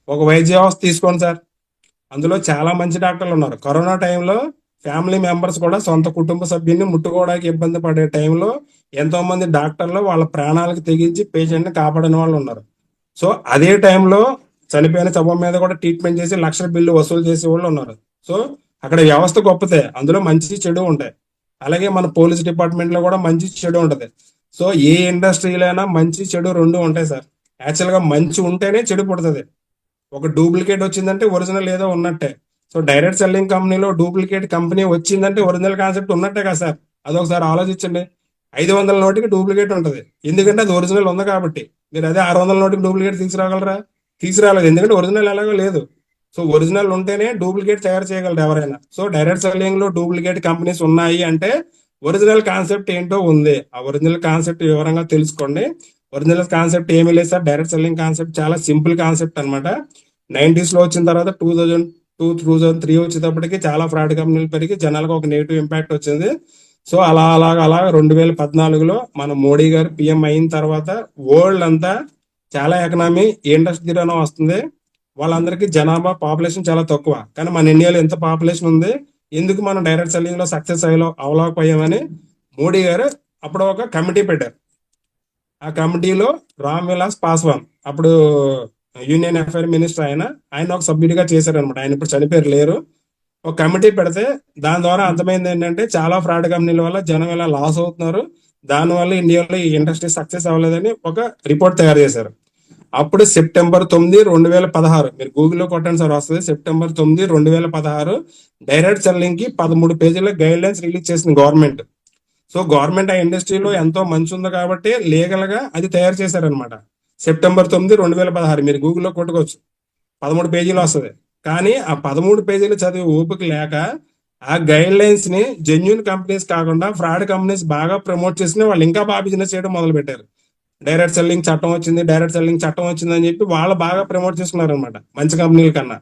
ఒక వైద్య వ్యవస్థ తీసుకోండి సార్, అందులో చాలా మంచి డాక్టర్లు ఉన్నారు. కరోనా టైంలో ఫ్యామిలీ మెంబర్స్ కూడా సొంత కుటుంబ సభ్యుల్ని ముట్టుకోవడానికి ఇబ్బంది పడే టైంలో ఎంతో మంది డాక్టర్లు వాళ్ళ ప్రాణాలకు తెగించి పేషెంట్ ని కాపాడిన వాళ్ళు ఉన్నారు. సో అదే టైంలో చనిపోయిన శవం మీద కూడా ట్రీట్మెంట్ చేసి లక్షల బిల్లు వసూలు చేసే వాళ్ళు ఉన్నారు. సో అక్కడ వ్యవస్థ గొప్పదే, అందులో మంచి చెడు ఉంటాయి. అలాగే మన పోలీస్ డిపార్ట్మెంట్ లో కూడా మంచి చెడు ఉంటది. సో ఏ ఇండస్ట్రీలో అయినా మంచి చెడు రెండు ఉంటాయి సార్. యాక్చువల్ గా మంచి ఉంటేనే చెడు పుడుతుంది. ఒక డూప్లికేట్ వచ్చిందంటే ఒరిజినల్ ఏదో ఉన్నట్టే. సో డైరెక్ట్ సెల్లింగ్ కంపెనీలో డూప్లికేట్ కంపెనీ వచ్చిందంటే ఒరిజినల్ కాన్సెప్ట్ ఉన్నట్టే కదా సార్. అదొకసారి ఆలోచించండి. 500 నోటికి డూప్లికేట్ ఉంటుంది, ఎందుకంటే అది ఒరిజినల్ ఉంది కాబట్టి. మీరు అదే 600 నోటికి డూప్లికేట్ తీసుకురాగలరా? తీసుకురాలేదు, ఎందుకంటే ఒరిజినల్ ఎలాగో లేదు. సో ఒరిజినల్ ఉంటేనే డూప్లికేట్ తయారు చేయగలరు ఎవరైనా. సో డైరెక్ట్ సెల్లింగ్ లో డూప్లికేట్ కంపెనీస్ ఉన్నాయి అంటే ఒరిజినల్ కాన్సెప్ట్ ఏంటో ఉంది. ఆ ఒరిజినల్ కాన్సెప్ట్ వివరంగా తెలుసుకోండి. ఒరిజినల్ కాన్సెప్ట్ ఏమీ లేదు సార్. డైరెక్ట్ సెల్లింగ్ కాన్సెప్ట్ చాలా సింపుల్ కాన్సెప్ట్ అనమాట. 90s లో వచ్చిన తర్వాత 2002, 2003 వచ్చేటప్పటికి చాలా ఫ్రాడ్ కంపెనీలు పెరిగి జనాలకు ఒక నెగిటివ్ ఇంపాక్ట్ వచ్చింది. సో అలా 2014లో మన మోడీ గారు పిఎం అయిన తర్వాత వరల్డ్ అంతా చాలా ఎకనామీ ఇండస్ట్రీలోనే వస్తుంది. వాళ్ళందరికీ జనాభా పాపులేషన్ చాలా తక్కువ, కానీ మన ఇండియాలో ఎంత పాపులేషన్ ఉంది, ఎందుకు మనం డైరెక్ట్ సెల్లింగ్ లో సక్సెస్ అవ్వలేకపోయామని మోడీ గారు అప్పుడు ఒక కమిటీ పెట్టారు. ఆ కమిటీలో రామ్ విలాస్ పాస్వాన్, అప్పుడు యూనియన్ అఫైర్ మినిస్టర్, ఆయన ఒక సభ్యుడిగా చేశారనమాట. ఆయన ఇప్పుడు చనిపోయారు, లేరు. ఒక కమిటీ పెడితే దాని ద్వారా అర్థమైంది ఏంటంటే, చాలా ఫ్రాడ్ కంపెనీల వల్ల జనం ఇలా లాస్ అవుతున్నారు, దానివల్ల ఇండియాలో ఈ ఇండస్ట్రీ సక్సెస్ అవ్వలేదని ఒక రిపోర్ట్ తయారు చేశారు. అప్పుడు సెప్టెంబర్ 9, 2016 మీరు గూగుల్లో కొట్టండి సార్ వస్తుంది. సెప్టెంబర్ 9, 2016 డైరెక్ట్ సెల్లింగ్ కి 13 పేజీల గైడ్ లైన్స్ రిలీజ్ చేసింది గవర్నమెంట్. సో గవర్నమెంట్ ఆ ఇండస్ట్రీలో ఎంతో మంచి ఉంది కాబట్టి లీగల్ గా అది తయారు చేశారనమాట. సెప్టెంబర్ 9, 2016 మీరు గూగుల్లో కొట్టుకోవచ్చు, 13 పేజీలు వస్తుంది. కానీ ఆ 13 పేజీలు చదివి ఓపిక లేక ఆ గైడ్ లైన్స్ ని జెన్యున్ కంపెనీస్ కాకుండా ఫ్రాడ్ కంపెనీస్ బాగా ప్రమోట్ చేసిన వాళ్ళు ఇంకా బాగా బిజినెస్ చేయడం మొదలు పెట్టారు. డైరెక్ట్ సెల్లింగ్ చట్టం వచ్చింది, డైరెక్ట్ సెల్లింగ్ చట్టం వచ్చింది అని చెప్పి వాళ్ళు బాగా ప్రమోట్ చేసుకున్నారు అనమాట మంచి కంపెనీల కన్నా.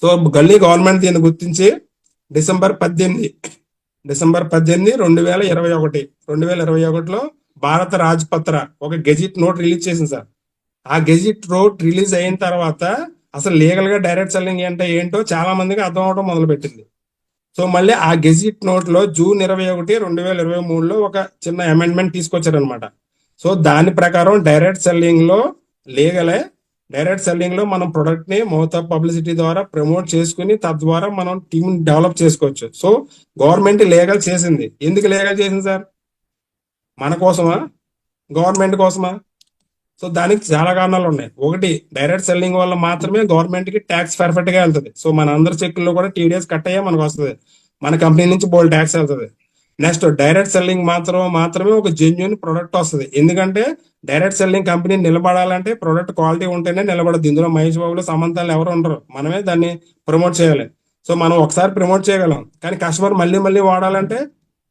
సో గల్లీ గవర్నమెంట్ దీన్ని గుర్తించి డిసెంబర్ 18, 2021లో భారత రాజ్పత్ర ఒక గెజిట్ నోట్ రిలీజ్ చేసింది సార్. ఆ గెజిట్ నోట్ రిలీజ్ అయిన తర్వాత అసలు లీగల్ గా డైరెక్ట్ సెల్లింగ్ అంటే ఏంటో చాలా మందికి అర్థం అవడం మొదలు పెట్టింది. సో మళ్ళీ ఆ గెజిట్ నోట్ లో జూన్ 21, 2023లో ఒక చిన్న అమెండ్మెంట్ తీసుకొచ్చారనమాట. సో దాని ప్రకారం డైరెక్ట్ సెల్లింగ్ లో లీగలే, డైరెక్ట్ సెల్లింగ్ లో మనం ప్రొడక్ట్ ని మౌత్ ఆఫ్ పబ్లిసిటీ ద్వారా ప్రమోట్ చేసుకుని తద్వారా మనం టీమ్ డెవలప్ చేసుకోవచ్చు. సో గవర్నమెంట్ లీగల్ చేసింది. ఎందుకు లీగల్ చేసింది సార్? మన కోసమా, గవర్నమెంట్ కోసమా? సో దానికి చాలా కారణాలు ఉన్నాయి. ఒకటి, డైరెక్ట్ సెల్లింగ్ వల్ల మాత్రమే గవర్నమెంట్ కి ట్యాక్స్ పర్ఫెక్ట్ గా వెళ్తుంది. సో మన అందరి చెక్కుల్లో కూడా టీడీఎస్ కట్ అయ్యే మనకు వస్తుంది, మన కంపెనీ నుంచి బోల్డ్ ట్యాక్స్ వెళ్తుంది. నెక్స్ట్, డైరెక్ట్ సెల్లింగ్ మాత్రమే ఒక జెన్యున్ ప్రొడక్ట్ వస్తుంది. ఎందుకంటే డైరెక్ట్ సెల్లింగ్ కంపెనీ నిలబడాలంటే ప్రొడక్ట్ క్వాలిటీ ఉంటేనే నిలబడదు. ఇందులో మహేష్ బాబులు సమంతాలు ఎవరు ఉండరు, మనమే దాన్ని ప్రమోట్ చేయాలి. సో మనం ఒకసారి ప్రమోట్ చేయగలం, కానీ కస్టమర్ మళ్ళీ మళ్ళీ వాడాలంటే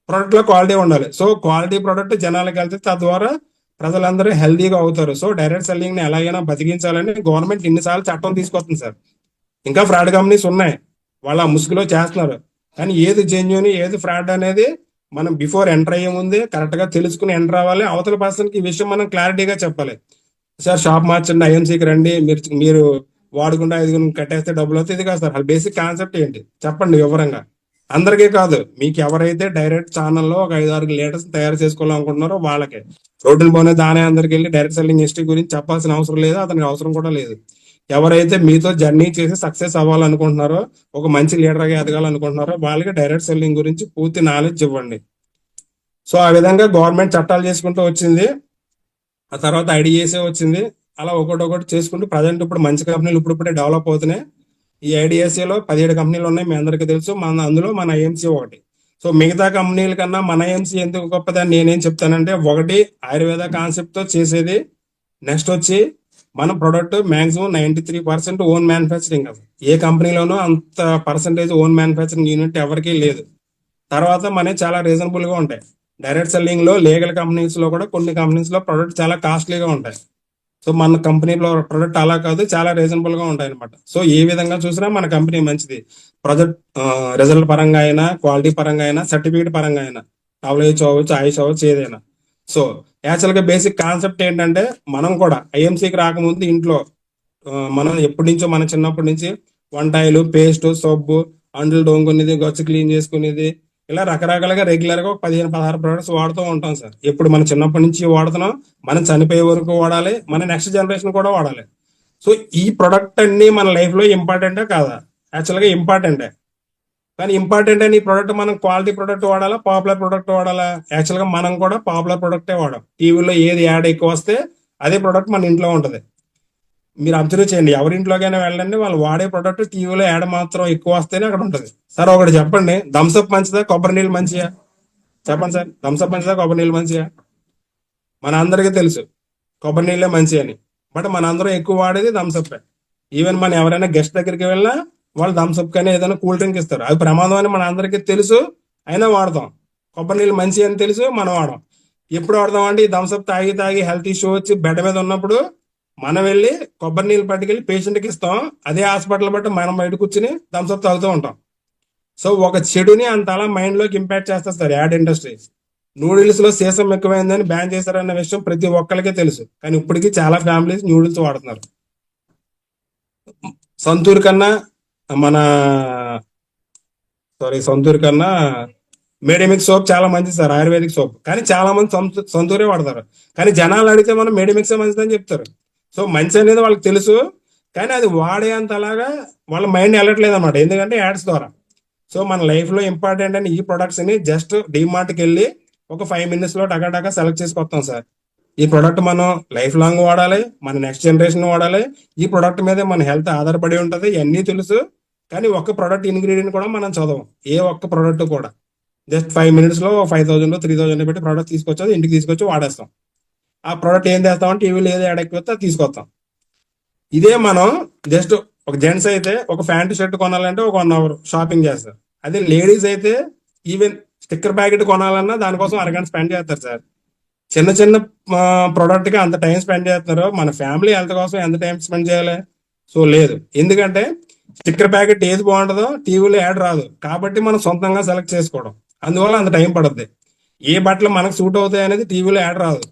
ప్రొడక్ట్ లో క్వాలిటీ ఉండాలి. సో క్వాలిటీ ప్రొడక్ట్ జనాలకు వెళ్తే తద్వారా ప్రజలందరూ హెల్దీగా అవుతారు. సో డైరెక్ట్ సెల్లింగ్ ని ఎలాగైనా బతికించాలని గవర్నమెంట్ ఇన్నిసార్లు చట్టం తీసుకొస్తుంది సార్. ఇంకా ఫ్రాడ్ కంపెనీస్ ఉన్నాయి, వాళ్ళ ముసుగులో చేస్తున్నారు. కానీ ఏది జెన్యూన్ ఏది ఫ్రాడ్ అనేది మనం బిఫోర్ ఎంటర్ అయ్యే ముందే కరెక్ట్ గా తెలుసుకుని ఎంటర్ అవ్వాలి. అవతల పర్సన్ కి ఈ విషయం మనం క్లారిటీగా చెప్పాలి. సార్ షాప్ మార్చండి, ఐఎంసీకి రండి, మీరు వాడుకుంటే 5 కట్టేస్తే డబ్బులు అవుతాయి. ఇది కాదు సార్, వాళ్ళ బేసిక్ కాన్సెప్ట్ ఏంటి చెప్పండి వివరంగా. అందరికీ కాదు, మీకు ఎవరైతే డైరెక్ట్ ఛానల్లో ఒక 5-6 లీటర్స్ తయారు చేసుకోవాలనుకుంటున్నారో వాళ్ళకే. రోడ్డుని పోనే దానే అందరికి వెళ్ళి డైరెక్ట్ సెల్లింగ్ హిస్టరీ గురించి చెప్పాల్సిన అవసరం లేదు, అతనికి అవసరం కూడా లేదు. ఎవరైతే మీతో జర్నీ చేసి సక్సెస్ అవ్వాలనుకుంటున్నారో, ఒక మంచి లీడర్ గా ఎదగాలనుకుంటున్నారో వాళ్ళకి డైరెక్ట్ సెల్లింగ్ గురించి పూర్తి నాలెడ్జ్ ఇవ్వండి. సో ఆ విధంగా గవర్నమెంట్ చట్టాలు చేసుకుంటూ వచ్చింది. ఆ తర్వాత ఐడిఎస్ఏ వచ్చింది. అలా ఒకటి చేసుకుంటూ ప్రజెంట్ ఇప్పుడు మంచి కంపెనీలు ఇప్పుడిప్పుడే డెవలప్ అవుతున్నాయి. ఈ ఐడిఎస్ఏలో 17 కంపెనీలు ఉన్నాయి, మీ అందరికీ తెలుసు. అందులో మన ఐఎంసీ ఒకటి. సో మిగతా కంపెనీల కన్నా మన ఐఎంసీ ఎందుకు గొప్పదని నేనేం చెప్తానంటే, ఒకటి ఆయుర్వేద కాన్సెప్ట్ తో చేసేది. నెక్స్ట్ వచ్చి మన ప్రొడక్ట్ మాక్సిమం 93% ఓన్ మ్యానుఫ్యాక్చరింగ్. ఏ కంపెనీలోనూ అంత పర్సంటేజ్ ఓన్ మ్యానుఫ్యాక్చరింగ్ యూనిట్ ఎవరికీ లేదు. తర్వాత మనకి చాలా రీజనబుల్ గా ఉంటాయి. డైరెక్ట్ సెల్లింగ్ లో లీగల్ కంపెనీస్ లో కూడా కొన్ని కంపెనీస్ లో ప్రొడక్ట్ చాలా కాస్ట్లీగా ఉంటాయి. సో మన కంపెనీలో ప్రొడక్ట్ అలా కాదు, చాలా రీజనబుల్ గా ఉంటాయి అనమాట. సో ఏ విధంగా చూసినా మన కంపెనీ మంచిది. ప్రొడక్ట్ రిజల్ట్ పరంగా అయినా, క్వాలిటీ పరంగా అయినా, సర్టిఫికేట్ పరంగా అయినా, WHO అవ్వచ్చు, ఆయుష్ అవ్వచ్చు, ఏదైనా. సో యాక్చువల్ గా బేసిక్ కాన్సెప్ట్ ఏంటంటే, మనం కూడా ఐఎంసీకి రాకముందు ఇంట్లో మనం ఎప్పటి నుంచో మన చిన్నప్పటి నుంచి వంటాయిలు, పేస్ట్, సబ్బు, అండులు డోంగునేది, గచ్చు క్లీన్ చేసుకునేది, ఇలా రకరకాలుగా రెగ్యులర్ గా 15-16 ప్రొడక్ట్స్ వాడుతూ ఉంటాం సార్. ఎప్పుడు మన చిన్నప్పటి నుంచి వాడుతున్నాం, మనం చనిపోయే వరకు వాడాలి, మన నెక్స్ట్ జనరేషన్ కూడా వాడాలి. సో ఈ ప్రొడక్ట్ అన్ని మన లైఫ్ లో ఇంపార్టెంటే కాదా? యాక్చువల్ గా ఇంపార్టెంటే. కానీ ఇంపార్టెంట్ అని ఈ ప్రొడక్ట్ మనం క్వాలిటీ ప్రొడక్ట్ వాడాలా, పాపులర్ ప్రొడక్ట్ వాడాలా? యాక్చువల్ గా మనం కూడా పాపులర్ ప్రొడక్టే వాడాం. టీవీలో ఏది యాడ్ ఎక్కువ వస్తే అదే ప్రొడక్ట్ మన ఇంట్లో ఉంటది. మీరు అబ్జర్వ్ చేయండి, ఎవరింట్లోకైనా వెళ్ళండి, వాళ్ళు వాడే ప్రొడక్ట్ టీవీలో యాడ్ మాత్రం ఎక్కువ వస్తేనే అక్కడ ఉంటది. సార్ ఒకటి చెప్పండి, థమ్స్అప్ మంచిదా, కొబ్బరి నీళ్ళు మంచియా? చెప్పండి సార్, థమ్స్అప్ మంచిదా, కొబ్బరి నీళ్ళు మంచియా? మన అందరికీ తెలుసు కొబ్బరి నీళ్ళే మంచి అని. బట్ మన అందరం ఎక్కువ వాడేది థమ్స్అప్. ఈవెన్ మనం ఎవరైనా గెస్ట్ దగ్గరికి వెళ్ళినా వాళ్ళు థమ్స్అప్ కానీ ఏదైనా కూల్ డ్రింక్ ఇస్తారు, అది ప్రమాదం అని మన అందరికీ తెలుసు, అయినా వాడతాం. కొబ్బరి నీళ్ళు మంచి అని తెలుసు, మనం వాడడం. ఎప్పుడు వాడదాం అంటే ఈ థమ్స్అప్ తాగి తాగి హెల్త్ ఇష్యూ వచ్చి బెడ్ మీద ఉన్నప్పుడు మనం వెళ్ళి కొబ్బరి నీళ్ళు పట్టుకెళ్ళి పేషెంట్కి ఇస్తాం. అదే హాస్పిటల్ బట్టి మనం బయట కూర్చుని థమ్స్అప్ తాగుతూ ఉంటాం. సో ఒక చెడుని అంత అలా మైండ్ లోకి ఇంపాక్ట్ చేస్తారు సార్ యాడ్ ఇండస్ట్రీ. నూడిల్స్ లో సీసం ఎక్కువైందని బ్యాన్ చేశారన్న విషయం ప్రతి ఒక్కరికే తెలుసు, కానీ ఇప్పటికీ చాలా ఫ్యామిలీస్ నూడిల్స్ వాడుతున్నారు. సంతూర్ కన్నా మన సంతూర్ కన్నా మేడిమిక్స్ సోప్ చాలా మంచిది సార్, ఆయుర్వేదిక్ సోప్. కానీ చాలా మంది సంతూరే వాడతారు. కానీ జనాలు అడిగితే మనం మేడిమిక్సే మంచిదని చెప్తారు. సో మంచి అనేది వాళ్ళకి తెలుసు, కానీ అది వాడేంత అలాగా వాళ్ళ మైండ్ వెళ్ళట్లేదు అనమాట, ఎందుకంటే యాడ్స్ ద్వారా. సో మన లైఫ్ లో ఇంపార్టెంట్ అని ఈ ప్రొడక్ట్స్ ని జస్ట్ డిమార్ట్కి వెళ్ళి ఒక 5 minutes లో టకా సెలెక్ట్ చేసుకొస్తాం సార్. ఈ ప్రొడక్ట్ మనం లైఫ్ లాంగ్ వాడాలి, మన నెక్స్ట్ జనరేషన్ వాడాలి. ఈ ప్రొడక్ట్ మీద మన హెల్త్ ఆధారపడి ఉంటది, ఇవన్నీ తెలుసు. కానీ ఒక్క ప్రొడక్ట్ ఇంగ్రీడియంట్ కూడా మనం చదవం, ఏ ఒక్క ప్రొడక్ట్ కూడా. జస్ట్ 5 minutes లో 5,000 3,000 పెట్టి ప్రొడక్ట్ తీసుకొచ్చేది, ఇంటికి తీసుకొచ్చి వాడేస్తాం. ఆ ప్రొడక్ట్ ఏం చేస్తామంటే టీవీలో ఏదో యాడ్ ఎక్కితే అది తీసుకొస్తాం. ఇదే మనం జస్ట్ ఒక జెంట్స్ అయితే ఒక ప్యాంట్ షర్ట్ కొనాలంటే ఒక 1 hour షాపింగ్ చేస్తారు. అదే లేడీస్ అయితే ఈవెన్ స్టిక్కర్ ప్యాకెట్ కొనాలన్నా దానికోసం అరగంట స్పెండ్ చేస్తారు సార్. చిన్న చిన్న ప్రోడక్ట్ కి అంత టైం స్పెండ్ చేస్తున్నారు, మన ఫ్యామిలీ హెల్త్ కోసం ఎంత టైం స్పెండ్ చేయాలి? సో లేదు, ఎందుకంటే స్టిక్కర్ ప్యాకెట్ ఏది బాగుంటుందో టీవీలో యాడ్ రాదు, కాబట్టి మనం సొంతంగా సెలెక్ట్ చేసుకోవడం, అందువల్ల అంత టైం పడుద్ది. ఏ బట్టలు మనకు సూట్ అవుతాయి అనేది టీవీలో యాడ్ రాదు.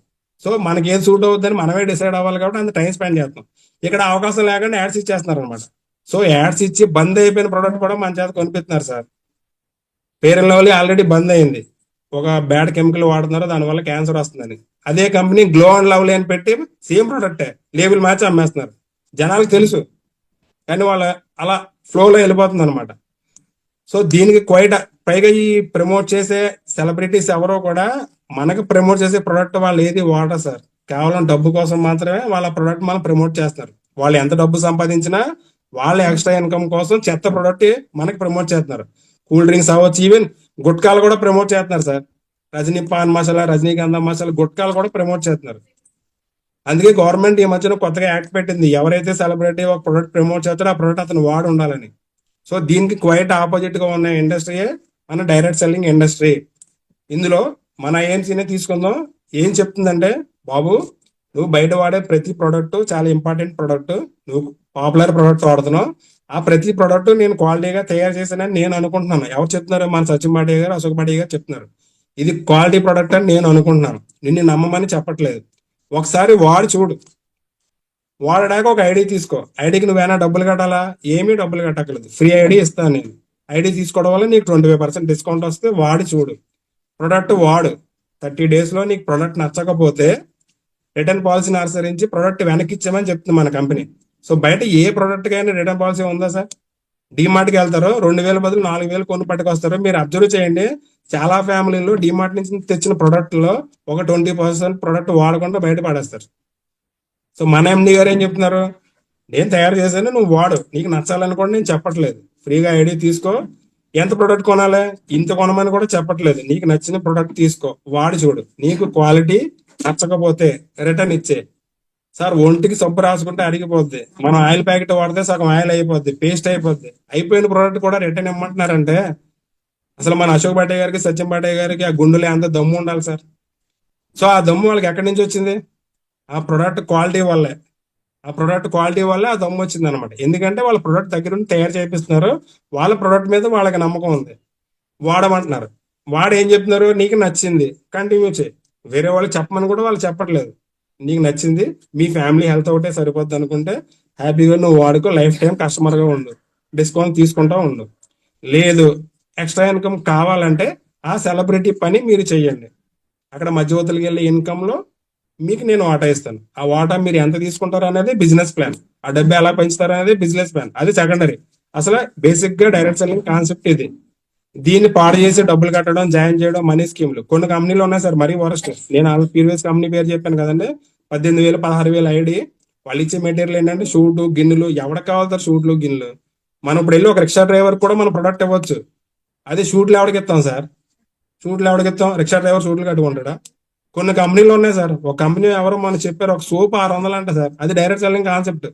సో మనకి ఏది సూట్ అవుతుందని మనమే డిసైడ్ అవ్వాలి, కాబట్టి అంత టైం స్పెండ్ చేస్తాం. ఇక్కడ అవకాశం లేకుండా యాడ్స్ ఇచ్చేస్తున్నారు అనమాట. సో యాడ్స్ ఇచ్చి బంద్ అయిపోయిన ప్రోడక్ట్ కూడా మన చేత కొనిపిస్తున్నారు sir. Fair and lovely already bandh అయింది, ఒక బ్యాడ్ కెమికల్ వాడుతున్నారు, దానివల్ల క్యాన్సర్ వస్తుందని. అదే కంపెనీ గ్లో అండ్ లవ్లీ అని పెట్టి సేమ్ ప్రోడక్టే లేబుల్ మ్యాచ్ అమ్మేస్తున్నారు. జనాలకు తెలుసు, కానీ వాళ్ళ అలా ఫ్లోలో వెళ్ళిపోతుంది అనమాట. సో దీనికి క్వైట్ పైగా ఈ ప్రమోట్ చేసే సెలబ్రిటీస్ ఎవరో కూడా మనకు ప్రమోట్ చేసే ప్రొడక్ట్ వాళ్ళు ఏది వాడరు సార్. కేవలం డబ్బు కోసం మాత్రమే వాళ్ళ ప్రొడక్ట్ మనం ప్రమోట్ చేస్తారు. వాళ్ళు ఎంత డబ్బు సంపాదించినా వాళ్ళ ఎక్స్ట్రా ఇన్కమ్ కోసం చెత్త ప్రొడక్ట్ మనకి ప్రమోట్ చేస్తున్నారు. కూల్ డ్రింక్స్ అవ్వచ్చు, ఈవెన్ గుట్కాలు కూడా ప్రమోట్ చేస్తున్నారు సార్. రజనీ పాన్ మసాలా, రజనీగంధ మసాలా, గుట్కాలు కూడా ప్రమోట్ చేస్తున్నారు. అందుకే గవర్నమెంట్ ఈ మధ్యన కొత్తగా యాక్ట్ పెట్టింది, ఎవరైతే సెలబ్రిటీ ఒక ప్రొడక్ట్ ప్రమోట్ చేస్తారో ఆ ప్రొడక్ట్ అతను వాడు ఉండాలని. సో దీనికి క్వైట్ ఆపోజిట్ గా ఉన్న ఇండస్ట్రీయే మన డైరెక్ట్ సెల్లింగ్ ఇండస్ట్రీ. ఇందులో మన ఏఎంసీనే తీసుకుందాం. ఏం చెప్తుందంటే, బాబు నువ్వు బయట వాడే ప్రతి ప్రోడక్ట్ చాలా ఇంపార్టెంట్ ప్రోడక్ట్, నువ్వు పాపులర్ ప్రోడక్ట్ వాడుతున్నావు, ఆ ప్రతి ప్రోడక్ట్ నేను క్వాలిటీగా తయారు చేశానని నేను అనుకుంటున్నాను. ఎవరు చెప్తున్నారు? మన సచిన్ పాటియా గారు, అశోక్ పాటియా గారు చెప్తున్నారు. ఇది క్వాలిటీ ప్రోడక్ట్ అని నేను అనుకుంటున్నాను, నిన్ను నమ్మమని చెప్పట్లేదు. ఒకసారి వాడు చూడు, వాడడానికి ఒక ఐడి తీసుకో. ఐడికి నువ్వేనా డబ్బులు కట్టాలా? ఏమీ డబ్బులు కట్టకలేదు, ఫ్రీ ఐడి ఇస్తాను నేను. ఐడి తీసుకోవడం వల్ల నీకు 25% డిస్కౌంట్ వస్తే వాడి చూడు, ప్రొడక్ట్ వాడు. 30 days లో నీకు ప్రొడక్ట్ నచ్చకపోతే రిటర్న్ పాలసీని అనుసరించి ప్రొడక్ట్ వెనక్కి ఇచ్చామని చెప్తుంది మన కంపెనీ. సో బయట ఏ ప్రొడక్ట్ కైనా రిటర్న్ పాలసీ ఉందా సార్? డిమార్ట్కి వెళ్తారు, 2,000 బదులు 4,000 కొను పట్టుకొస్తారు. మీరు అబ్జర్వ్ చేయండి, చాలా ఫ్యామిలీలు డిమార్ట్ నుంచి తెచ్చిన ప్రొడక్ట్ లో ఒక 20% ప్రొడక్ట్ వాడకుండా బయట పడేస్తారు. సో మన ఎండి గారు ఏం చెప్తున్నారు? నేను తయారు చేశాను, నువ్వు వాడు, నీకు నచ్చాలని కూడా నేను చెప్పట్లేదు. ఫ్రీగా ఐడి తీసుకో, ఎంత ప్రొడక్ట్ కొనాలి ఇంత కొనమని కూడా చెప్పట్లేదు. నీకు నచ్చిన ప్రొడక్ట్ తీసుకో, వాడి చూడు, నీకు క్వాలిటీ నచ్చకపోతే రిటర్న్ ఇచ్చే. సార్ ఒంటికి సబ్బు రాసుకుంటే అరిగిపోద్ది, మనం ఆయిల్ ప్యాకెట్ వాడితే సగం ఆయిల్ అయిపోద్ది, పేస్ట్ అయిపోద్ది. అయిపోయిన ప్రోడక్ట్ కూడా రిటర్న్ ఇమ్మంటున్నారంటే అసలు మన అశోక్ పాటియా గారికి, సచిన్ పాటియా గారికి ఆ గుండెలో ఎంత దమ్ము ఉండాలి సార్? సో ఆ దమ్ము వాళ్ళకి ఎక్కడి నుంచి వచ్చింది? ఆ ప్రొడక్ట్ క్వాలిటీ వల్లే. ఆ ప్రొడక్ట్ క్వాలిటీ వల్లే ఆ దమ్ము వచ్చింది అనమాట. ఎందుకంటే వాళ్ళ ప్రొడక్ట్ దగ్గర నుండి తయారు చేపిస్తున్నారు, వాళ్ళ ప్రొడక్ట్ మీద వాళ్ళకి నమ్మకం ఉంది, వాడమంటున్నారు. వాడు ఏం చెప్తున్నారు? నీకు నచ్చింది కంటిన్యూ చేయి, వేరే వాళ్ళకి చెప్పమని కూడా వాళ్ళు చెప్పట్లేదు. నీకు నచ్చింది, మీ ఫ్యామిలీ హెల్త్ ఒకటే సరిపోద్ది అనుకుంటే హ్యాపీగా నువ్వు వాడుకో, లైఫ్ టైం కస్టమర్ గా ఉండు, డిస్కౌంట్ తీసుకుంటా ఉండు. లేదు, ఎక్స్ట్రా ఇన్కమ్ కావాలంటే ఆ సెలబ్రిటీ పని మీరు చెయ్యండి. అక్కడ మధ్యవర్తులకి వెళ్ళే ఇన్కమ్ లో మీకు నేను వాటా ఇస్తాను. ఆ వాటా మీరు ఎంత తీసుకుంటారు అనేది బిజినెస్ ప్లాన్, ఆ డబ్బు ఎలా పెంచుతారు అనేది బిజినెస్ ప్లాన్, అది సెకండరీ. అసలు బేసిక్ గా డైరెక్ట్ సెల్లింగ్ కాన్సెప్ట్ ఇది. దీన్ని పాడు చేసి డబ్బులు కట్టడం, జాయిన్ చేయడం, మనీ స్కీమ్లు కొన్ని కంపెనీలు ఉన్నాయి సార్, మరీ వరస్ట్. నేను ప్రీవియస్ కంపెనీ పేరు చెప్పాను కదండి, 18,000 16,000 ఐడి. వాళ్ళు ఇచ్చే మెటీరియల్ ఏంటంటే షూటు గిన్నెలు, ఎవరికి కావాలి షూట్లు గిన్నెలు? మనం ఇప్పుడు వెళ్ళి ఒక రిక్షా డ్రైవర్ కూడా మనం ప్రొడక్ట్ ఇవ్వచ్చు. అదే షూట్లు ఎవరికి ఇస్తాం సార్? షూట్లు ఎవరికి ఇస్తాం? రిక్షా డ్రైవర్ షూట్లు కట్టుకుంటాడా? కొన్ని కంపెనీలు ఉన్నాయి సార్, ఒక కంపెనీ ఎవరో మనం చెప్పారు, ఒక సోప్ 600 అంట సార్, అది డైరెక్ట్ సెల్లింగ్ కాన్సెప్ట్.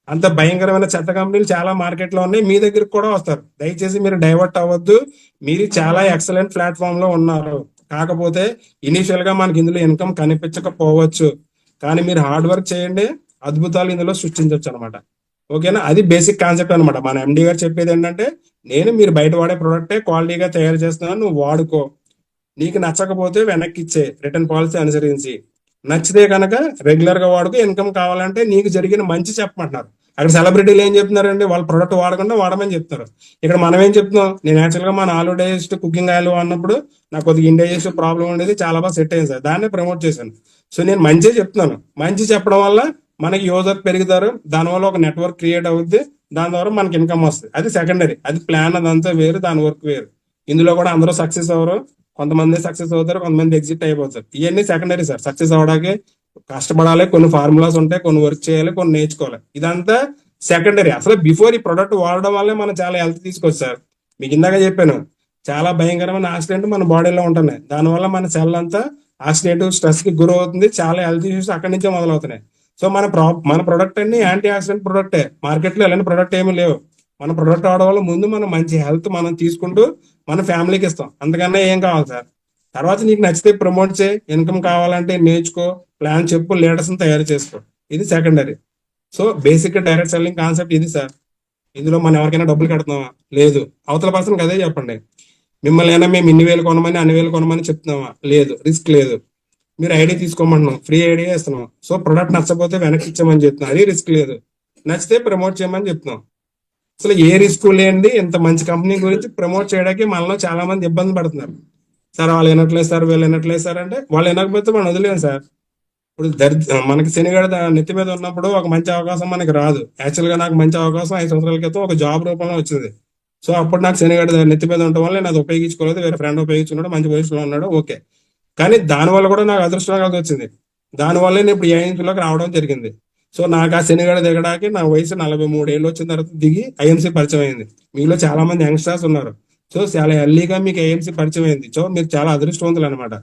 అంత భయంకరమైన చెత్త కంపెనీలు చాలా మార్కెట్ లో ఉన్నాయి, మీ దగ్గరికి కూడా వస్తారు. దయచేసి మీరు డైవర్ట్ అవ్వద్దు, మీరు చాలా ఎక్సలెంట్ ప్లాట్ఫామ్ లో ఉన్నారు. కాకపోతే ఇనీషియల్ గా మనకి ఇందులో ఇన్కమ్ కనిపించకపోవచ్చు, కానీ మీరు హార్డ్ వర్క్ చేయండి, అద్భుతాలు ఇందులో సృష్టించవచ్చు అనమాట. ఓకేనా? అది బేసిక్ కాన్సెప్ట్ అనమాట. మన ఎండి గారు చెప్పేది ఏంటంటే, నేను మీరు బయట వాడే ప్రొడక్టే క్వాలిటీగా తయారు చేస్తున్నాను, నువ్వు వాడుకో, నీకు నచ్చకపోతే వెనక్కి ఇచ్చే, రిటర్న్ పాలసీ అనుసరించి. నచ్చితే కనుక రెగ్యులర్ గా వాడుకో, ఇన్కమ్ కావాలంటే నీకు జరిగిన మంచి చెప్పమంటున్నారు. అక్కడ సెలబ్రిటీలు ఏం చెప్తున్నారండి? వాళ్ళ ప్రొడక్ట్ వాడకుండా వాడమని చెప్తారు. ఇక్కడ మనం ఏం చెప్తున్నాం? నేను యాక్చువల్ గా మన ఆలు డైజెస్ట్ కుకింగ్ ఆయిల్ వాడినప్పుడు నాకు కొద్దిగా ఇండైజెస్ట్ ప్రాబ్లం ఉండేది, చాలా బాగా సెట్ అయింది సార్, దాన్ని ప్రమోట్ చేశాను. సో నేను మంచి చెప్తున్నాను, మంచి చెప్పడం వల్ల మనకి యూజర్ పెరుగుతారు, దానివల్ల ఒక నెట్వర్క్ క్రియేట్ అవుద్ది, దాని ద్వారా మనకి ఇన్కమ్ వస్తుంది. అది సెకండరీ, అది ప్లాన్, అదంతా వేరు, దాని వర్క్ వేరు. ఇందులో కూడా అందరూ సక్సెస్ అవ్వరు, కొంతమంది సక్సెస్ అవుతారు, కొంతమంది ఎగ్జిట్ అయిపోతారు. ఇవన్నీ సెకండరీ సార్. సక్సెస్ అవడానికి కష్టపడాలి, కొన్ని ఫార్ములాస్ ఉంటాయి, కొన్ని వర్క్ చేయాలి, కొన్ని నేర్చుకోవాలి. ఇదంతా సెకండరీ. అసలు బిఫోర్ ఈ ప్రొడక్ట్ వాడడం వల్లే మనం చాలా హెల్త్ తీసుకోవచ్చు సార్. మీకు ఇందాక చెప్పాను, చాలా భయంకరమైన ఆక్సిడెంట్ మన బాడీలో ఉంటున్నాయి. దానివల్ల మన సెల్ అంతా ఆక్సిడేటివ్ స్ట్రెస్ కి గురవుతుంది. చాలా హెల్త్ ఇష్యూస్ అక్కడి నుంచే మొదలవుతున్నాయి. సో మన ప్రొడక్ట్ అన్ని యాంటీ ఆక్సిడెంట్ ప్రొడక్టే. మార్కెట్ లో ఎలాంటి ప్రొడక్ట్ ఏమీ లేవు. మన ప్రొడక్ట్ అవడం వల్ల ముందు మనం మంచి హెల్త్ మనం తీసుకుంటూ మన ఫ్యామిలీకి ఇస్తాం. అంతకన్నా ఏం కావాలి సార్? తర్వాత నీకు నచ్చితే ప్రమోట్ చేయి, ఇన్కమ్ కావాలంటే నేర్చుకో, ప్లాన్ చెప్పు, లీడర్స్ తయారు చేసుకో. ఇది secondary. So basic direct selling concept ఇది సార్. ఇందులో మనం ఎవరికైనా డబ్బులు కడుతున్నామా? లేదు. అవతల పర్సన్కి అదే చెప్పండి. మిమ్మల్ని అయినా మేము ఇన్ని వేలు కొనమని, అన్ని వేలు కొనమని చెప్తున్నామా? లేదు. రిస్క్ లేదు. మీరు ఐడి తీసుకోమంటున్నాం, ఫ్రీ ఐడియా ఇస్తున్నాం. సో ప్రొడక్ట్ నచ్చకపోతే వెనక్కి ఇచ్చామని చెప్తున్నాం, అది రిస్క్ లేదు. నచ్చితే ప్రమోట్ చేయమని చెప్తున్నాం. అసలు ఏ రిస్క్ లేనిది ఇంత మంచి కంపెనీ గురించి ప్రమోట్ చేయడానికి మనలో చాలా మంది ఇబ్బంది పడుతున్నారు. సార్ వాళ్ళు వినట్లేదు సార్, వీళ్ళు వినట్లేదు సార్ అంటే, వాళ్ళు వినకపోతే మనం వదిలేం సార్. ఇప్పుడు మనకి శనిగడ నెత్తి మీద ఉన్నప్పుడు ఒక మంచి అవకాశం మనకి రాదు. యాక్చువల్ గా నాకు మంచి అవకాశం 5 సంవత్సరాల క్రితం ఒక జాబ్ రూపంలో వచ్చింది. సో అప్పుడు నాకు శనిగడ నెత్తి మీద ఉండటం వల్ల నేను అది ఉపయోగించుకోలేదు. వేరే ఫ్రెండ్ ఉపయోగించుకున్నాడు, మంచి పొజిషన్ లో ఉన్నాడు, ఓకే. కానీ దానివల్ల కూడా నాకు అదృష్టం కలిసి వచ్చింది. దానివల్ల నేను ఇప్పుడు ఏఎన్సీలోకి రావడం జరిగింది. సో నాకు ఆ శనిగడ దిగడానికి నా వయసు 43 ఏళ్ళు వచ్చిన తర్వాత దిగి ఐఎంసీ పరిచయం అయింది. మీలో చాలా మంది యంగ్స్టర్స్ ఉన్నారు. సో చాలా ఎర్లీగా మీకు ఏఎంసీ పరిచయం అయింది. సో మీరు చాలా అదృష్టవంతులు అనమాట.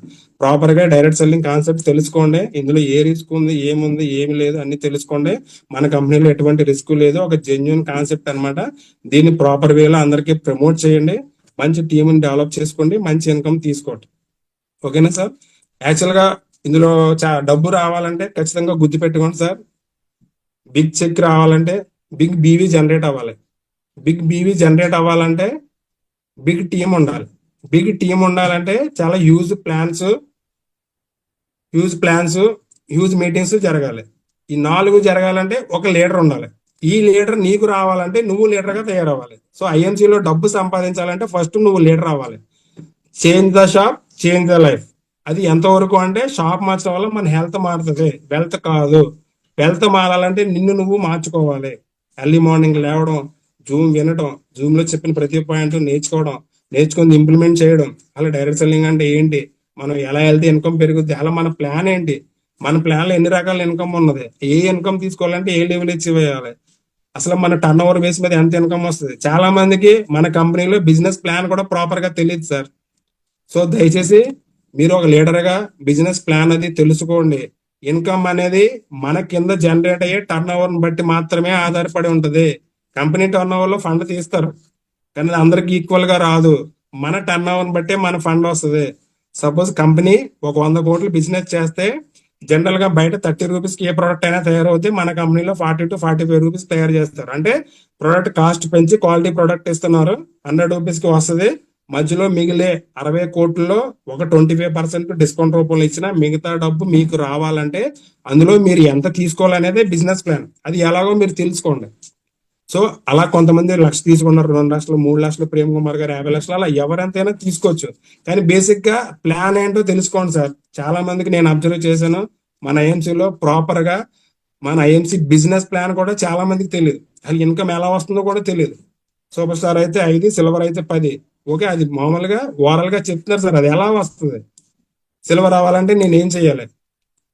ప్రాపర్ గా డైరెక్ట్ సెల్లింగ్ కాన్సెప్ట్ తెలుసుకోండి. ఇందులో ఏ రిస్క్ ఉంది, ఏముంది, ఏమి లేదు అన్ని తెలుసుకోండి. మన కంపెనీలో ఎటువంటి రిస్క్ లేదు, ఒక జెన్యున్ కాన్సెప్ట్ అన్నమాట. దీన్ని ప్రాపర్ వేలో అందరికీ ప్రమోట్ చేయండి. మంచి టీంని డెవలప్ చేసుకోండి, మంచి ఇన్కమ్ తీసుకోండి. ఓకేనా సార్? యాక్చువల్ గా ఇందులో డబ్బు రావాలంటే ఖచ్చితంగా గుర్తు పెట్టుకోండి సార్. బిగ్ చెక్ రావాలంటే బిగ్ బీవీ జనరేట్ అవ్వాలి. బిగ్ బీవీ జనరేట్ అవ్వాలంటే బిగ్ టీం ఉండాలి. బిగ్ టీం ఉండాలంటే చాలా హ్యూజ్ మీటింగ్స్ జరగాలి. ఈ 4 జరగాలంటే ఒక లీడర్ ఉండాలి. ఈ లీడర్ నీకు రావాలంటే నువ్వు లీడర్ గా తయారవ్వాలి. సో ఐఎంసీలో డబ్బు సంపాదించాలంటే ఫస్ట్ నువ్వు లీడర్ అవ్వాలి. Change the shop, change the life. అది ఎంతవరకు అంటే షాప్ మార్చడం వల్ల మన హెల్త్ మారుతుంది, వెల్త్ కాదు. వెల్త్ మారాలంటే నిన్ను నువ్వు మార్చుకోవాలి. ఎర్లీ మార్నింగ్ లేవడం, జూమ్ వినడం, జూమ్ లో చెప్పిన ప్రతి పాయింట్ నేర్చుకుని ఇంప్లిమెంట్ చేయడం. అలా డైరెక్ట్ సెల్లింగ్ అంటే ఏంటి, మనం ఎలా వెళ్తే ఇన్కమ్ పెరుగుద్ది, అలా మన ప్లాన్ ఏంటి, మన ప్లాన్ లో ఎన్ని రకాల ఇన్కమ్ ఉన్నది, ఏ ఇన్కమ్ తీసుకోవాలంటే ఏ లెవెల్ అచీవ్ అయ్యాలి, అసలు మన టర్న్ ఓవర్ బేస్ మీద ఎంత ఇన్కమ్ వస్తుంది. చాలా మందికి మన కంపెనీలో బిజినెస్ ప్లాన్ కూడా ప్రాపర్ గా తెలియదు సార్. సో దయచేసి మీరు ఒక లీడర్ గా బిజినెస్ ప్లాన్ అది తెలుసుకోండి. ఇన్కమ్ అనేది మన కింద జనరేట్ అయ్యే టర్న్ ఓవర్ బట్టి మాత్రమే ఆధారపడి ఉంటది. కంపెనీ టర్న్ ఓవర్ లో ఫండ్ తీస్తారు, కానీ అది అందరికి ఈక్వల్ గా రాదు. మన టర్న్ ఓవర్ బట్టే మన ఫండ్ వస్తుంది. సపోజ్ కంపెనీ ఒక 100 కోట్లు బిజినెస్ చేస్తే జనరల్ గా బయట 30 రూపీస్ కి ఏ ప్రోడక్ట్ అయినా తయారవుతే మన కంపెనీలో 40 to 45 రూపీస్ తయారు చేస్తారు. అంటే ప్రోడక్ట్ కాస్ట్ పెంచి క్వాలిటీ ప్రోడక్ట్ ఇస్తున్నారు. 100 రూపీస్ కి వస్తుంది. మధ్యలో మిగిలే 60 కోట్లలో ఒక 25% డిస్కౌంట్ రూపంలో ఇచ్చిన మిగతా డబ్బు మీకు రావాలంటే అందులో మీరు ఎంత తీసుకోవాలనేదే బిజినెస్ ప్లాన్. అది ఎలాగో మీరు తెలుసుకోండి. సో అలా కొంతమంది 1,00,000 తీసుకున్నారు, 2 లక్షలు, 3 లక్షలు, ప్రేమ్ కుమార్ గారు 50 లక్షలు, అలా ఎవరెంతైనా తీసుకోవచ్చు. కానీ బేసిక్ గా ప్లాన్ ఏంటో తెలుసుకోండి సార్. చాలా మందికి నేను అబ్జర్వ్ చేశాను, మన ఐఎంసీలో ప్రాపర్ గా మన ఐఎంసీ బిజినెస్ ప్లాన్ కూడా చాలా మందికి తెలియదు. అది ఇన్కమ్ ఎలా వస్తుందో కూడా తెలియదు. సూపర్ స్టార్ అయితే 5, సిల్వర్ అయితే 10. ఓకే, అది మామూలుగా ఓవరాల్ గా చెప్తున్నారు సార్. అది ఎలా వస్తుంది? సిల్వర్ రావాలంటే నేను ఏం చెయ్యాలి?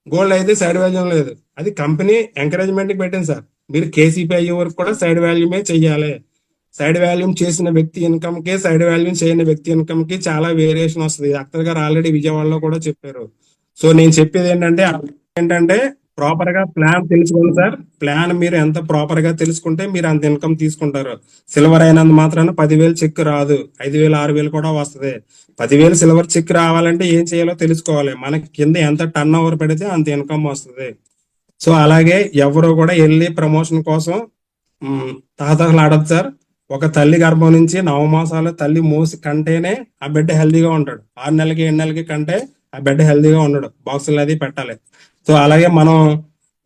గోల్డ్ అయితే సైడ్ వాల్యూ లేదు, అది కంపెనీ ఎంకరేజ్మెంట్ కి పెట్టింది సార్. మీరు కేసీపీ అయ్యే వరకు కూడా సైడ్ వాల్యూమే చెయ్యాలి. సైడ్ వాల్యూమ్ చేసిన వ్యక్తి ఇన్కమ్ కి, సైడ్ వాల్యూమ్ చేయని వ్యక్తి ఇన్కమ్ కి చాలా వేరియేషన్ వస్తుంది. అక్తర్ గారు ఆల్రెడీ విజయవాడలో కూడా చెప్పారు. సో నేను చెప్పేది ఏంటంటే ప్రాపర్ గా ప్లాన్ తెలుసుకోండి సార్. ప్లాన్ మీరు ఎంత ప్రాపర్ గా తెలుసుకుంటే మీరు అంత ఇన్కమ్ తీసుకుంటారు. సిల్వర్ అయినంత మాత్రాన 10,000 చెక్ రాదు, 5,000, 6,000 కూడా వస్తుంది. 10,000 సిల్వర్ చెక్ రావాలంటే ఏం చేయాలో తెలుసుకోవాలి. మనకి కింద ఎంత టర్న్ ఓవర్ పెడితే అంత ఇన్కమ్ వస్తుంది. సో అలాగే ఎవరు కూడా వెళ్ళి ప్రమోషన్ కోసం తాతలాడదు సార్. ఒక తల్లి గర్భం నుంచి 9 మాసాలు తల్లి మోసి కంటేనే ఆ బిడ్డ హెల్దీగా ఉంటాడు. 6 నెలలకి 7 నెలలకి కంటే ఆ బిడ్డ హెల్దీగా ఉండడు. బాక్సులు అది పెట్టాలి. సో అలాగే మనం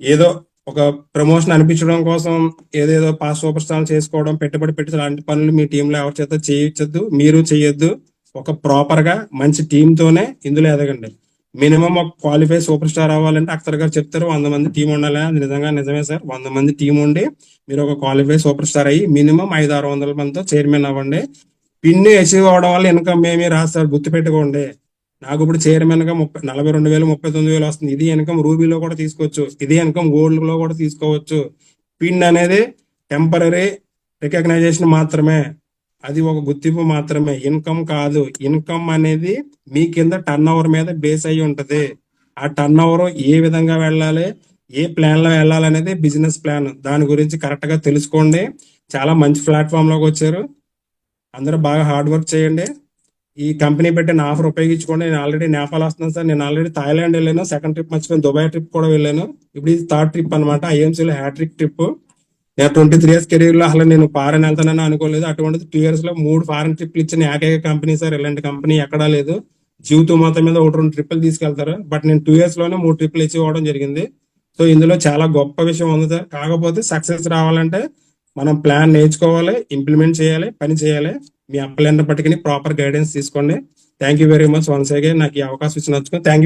ఏదో ఒక ప్రమోషన్ అనిపించడం కోసం ఏదేదో పాస్ సూపర్ స్టార్ చేసుకోవడం, పెట్టుబడి పెట్టి అలాంటి పనులు మీ టీంలో ఎవరి చేత చేయించద్దు, మీరు చేయొద్దు. ఒక ప్రాపర్ గా మంచి టీమ్ తోనే ఇందులో ఎదగండి. మినిమం ఒక క్వాలిఫై సూపర్ స్టార్ అవ్వాలంటే అక్తర్ గారు చెప్తారు 100 మంది టీం ఉండాలి. అది నిజంగా నిజమే సార్. 100 మంది టీం ఉండి మీరు ఒక క్వాలిఫై సూపర్ స్టార్ అయ్యి మినిమం 500-600 మందితో చైర్మన్ అవ్వండి. పిన్ని అచీవ్ అవడం వల్ల ఇన్కమ్ ఏమీ రాదు సార్, గుర్తుపెట్టుకోండి. నాకు ఇప్పుడు చైర్మన్ గా 42,000 39,000 వస్తుంది. ఇది ఇన్కమ్ రూబీలో కూడా తీసుకోవచ్చు, ఇది ఇన్కమ్ గోల్డ్ లో కూడా తీసుకోవచ్చు. పిన్ అనేది టెంపరీ రికగ్నైజేషన్ మాత్రమే, అది ఒక గుర్తింపు మాత్రమే, ఇన్కమ్ కాదు. ఇన్కమ్ అనేది మీ కింద టర్న్ ఓవర్ మీద బేస్ అయి ఉంటది. ఆ టర్న్ ఓవర్ ఏ విధంగా వెళ్ళాలి, ఏ ప్లాన్ లో వెళ్ళాలి అనేది బిజినెస్ ప్లాన్. దాని గురించి కరెక్ట్ గా తెలుసుకోండి. చాలా మంచి ప్లాట్ఫామ్ లోకి వచ్చారు, అందరూ బాగా హార్డ్ వర్క్ చేయండి. ఈ కంపెనీ పెట్టిన ఆఫర్ ఉపయోగించుకోండి. నేను ఆల్రెడీ నేపాల్ వస్తున్నాను సార్, నేను ఆల్రెడీ థాయిలాండ్ వెళ్ళాను, సెకండ్ ట్రిప్ మర్చిపోయాను, దుబాయ్ ట్రిప్ కూడా వెళ్ళాను. ఇప్పుడు ఇది థర్డ్ ట్రిప్ అనమాట, ఐఎంసీలో హ్యాట్రిక్ ట్రిప్. నేను 23 ఇయర్స్ కెరీర్ లో అసలు నేను ఫారెన్ వెళ్తానని అనుకోలేదు. అటువంటిది 2 ఇయర్స్ లో 3 ఫారెన్ ట్రిప్లు ఇచ్చిన ఏకైక కంపెనీ సార్. ఇలాంటి కంపెనీ ఎక్కడా లేదు. జీవితం మొత్తం మీద 1-2 ట్రిప్పులు తీసుకెళ్తారు, బట్ నేను 2 ఇయర్స్ లోనే 3 ట్రిప్పులు అచీవ్ అవ్వడం జరిగింది. సో ఇందులో చాలా గొప్ప విషయం ఉంది సార్. కాకపోతే సక్సెస్ రావాలంటే మనం ప్లాన్ నేర్చుకోవాలి, ఇంప్లిమెంట్ చేయాలి, పని చేయాలి. మీ అప్పలైనప్పటికీ ప్రాపర్ గైడెన్స్ తీసుకోండి. Thank you very much once again నాకు ఈ అవకాశం ఇచ్చినందుకు. Thank you.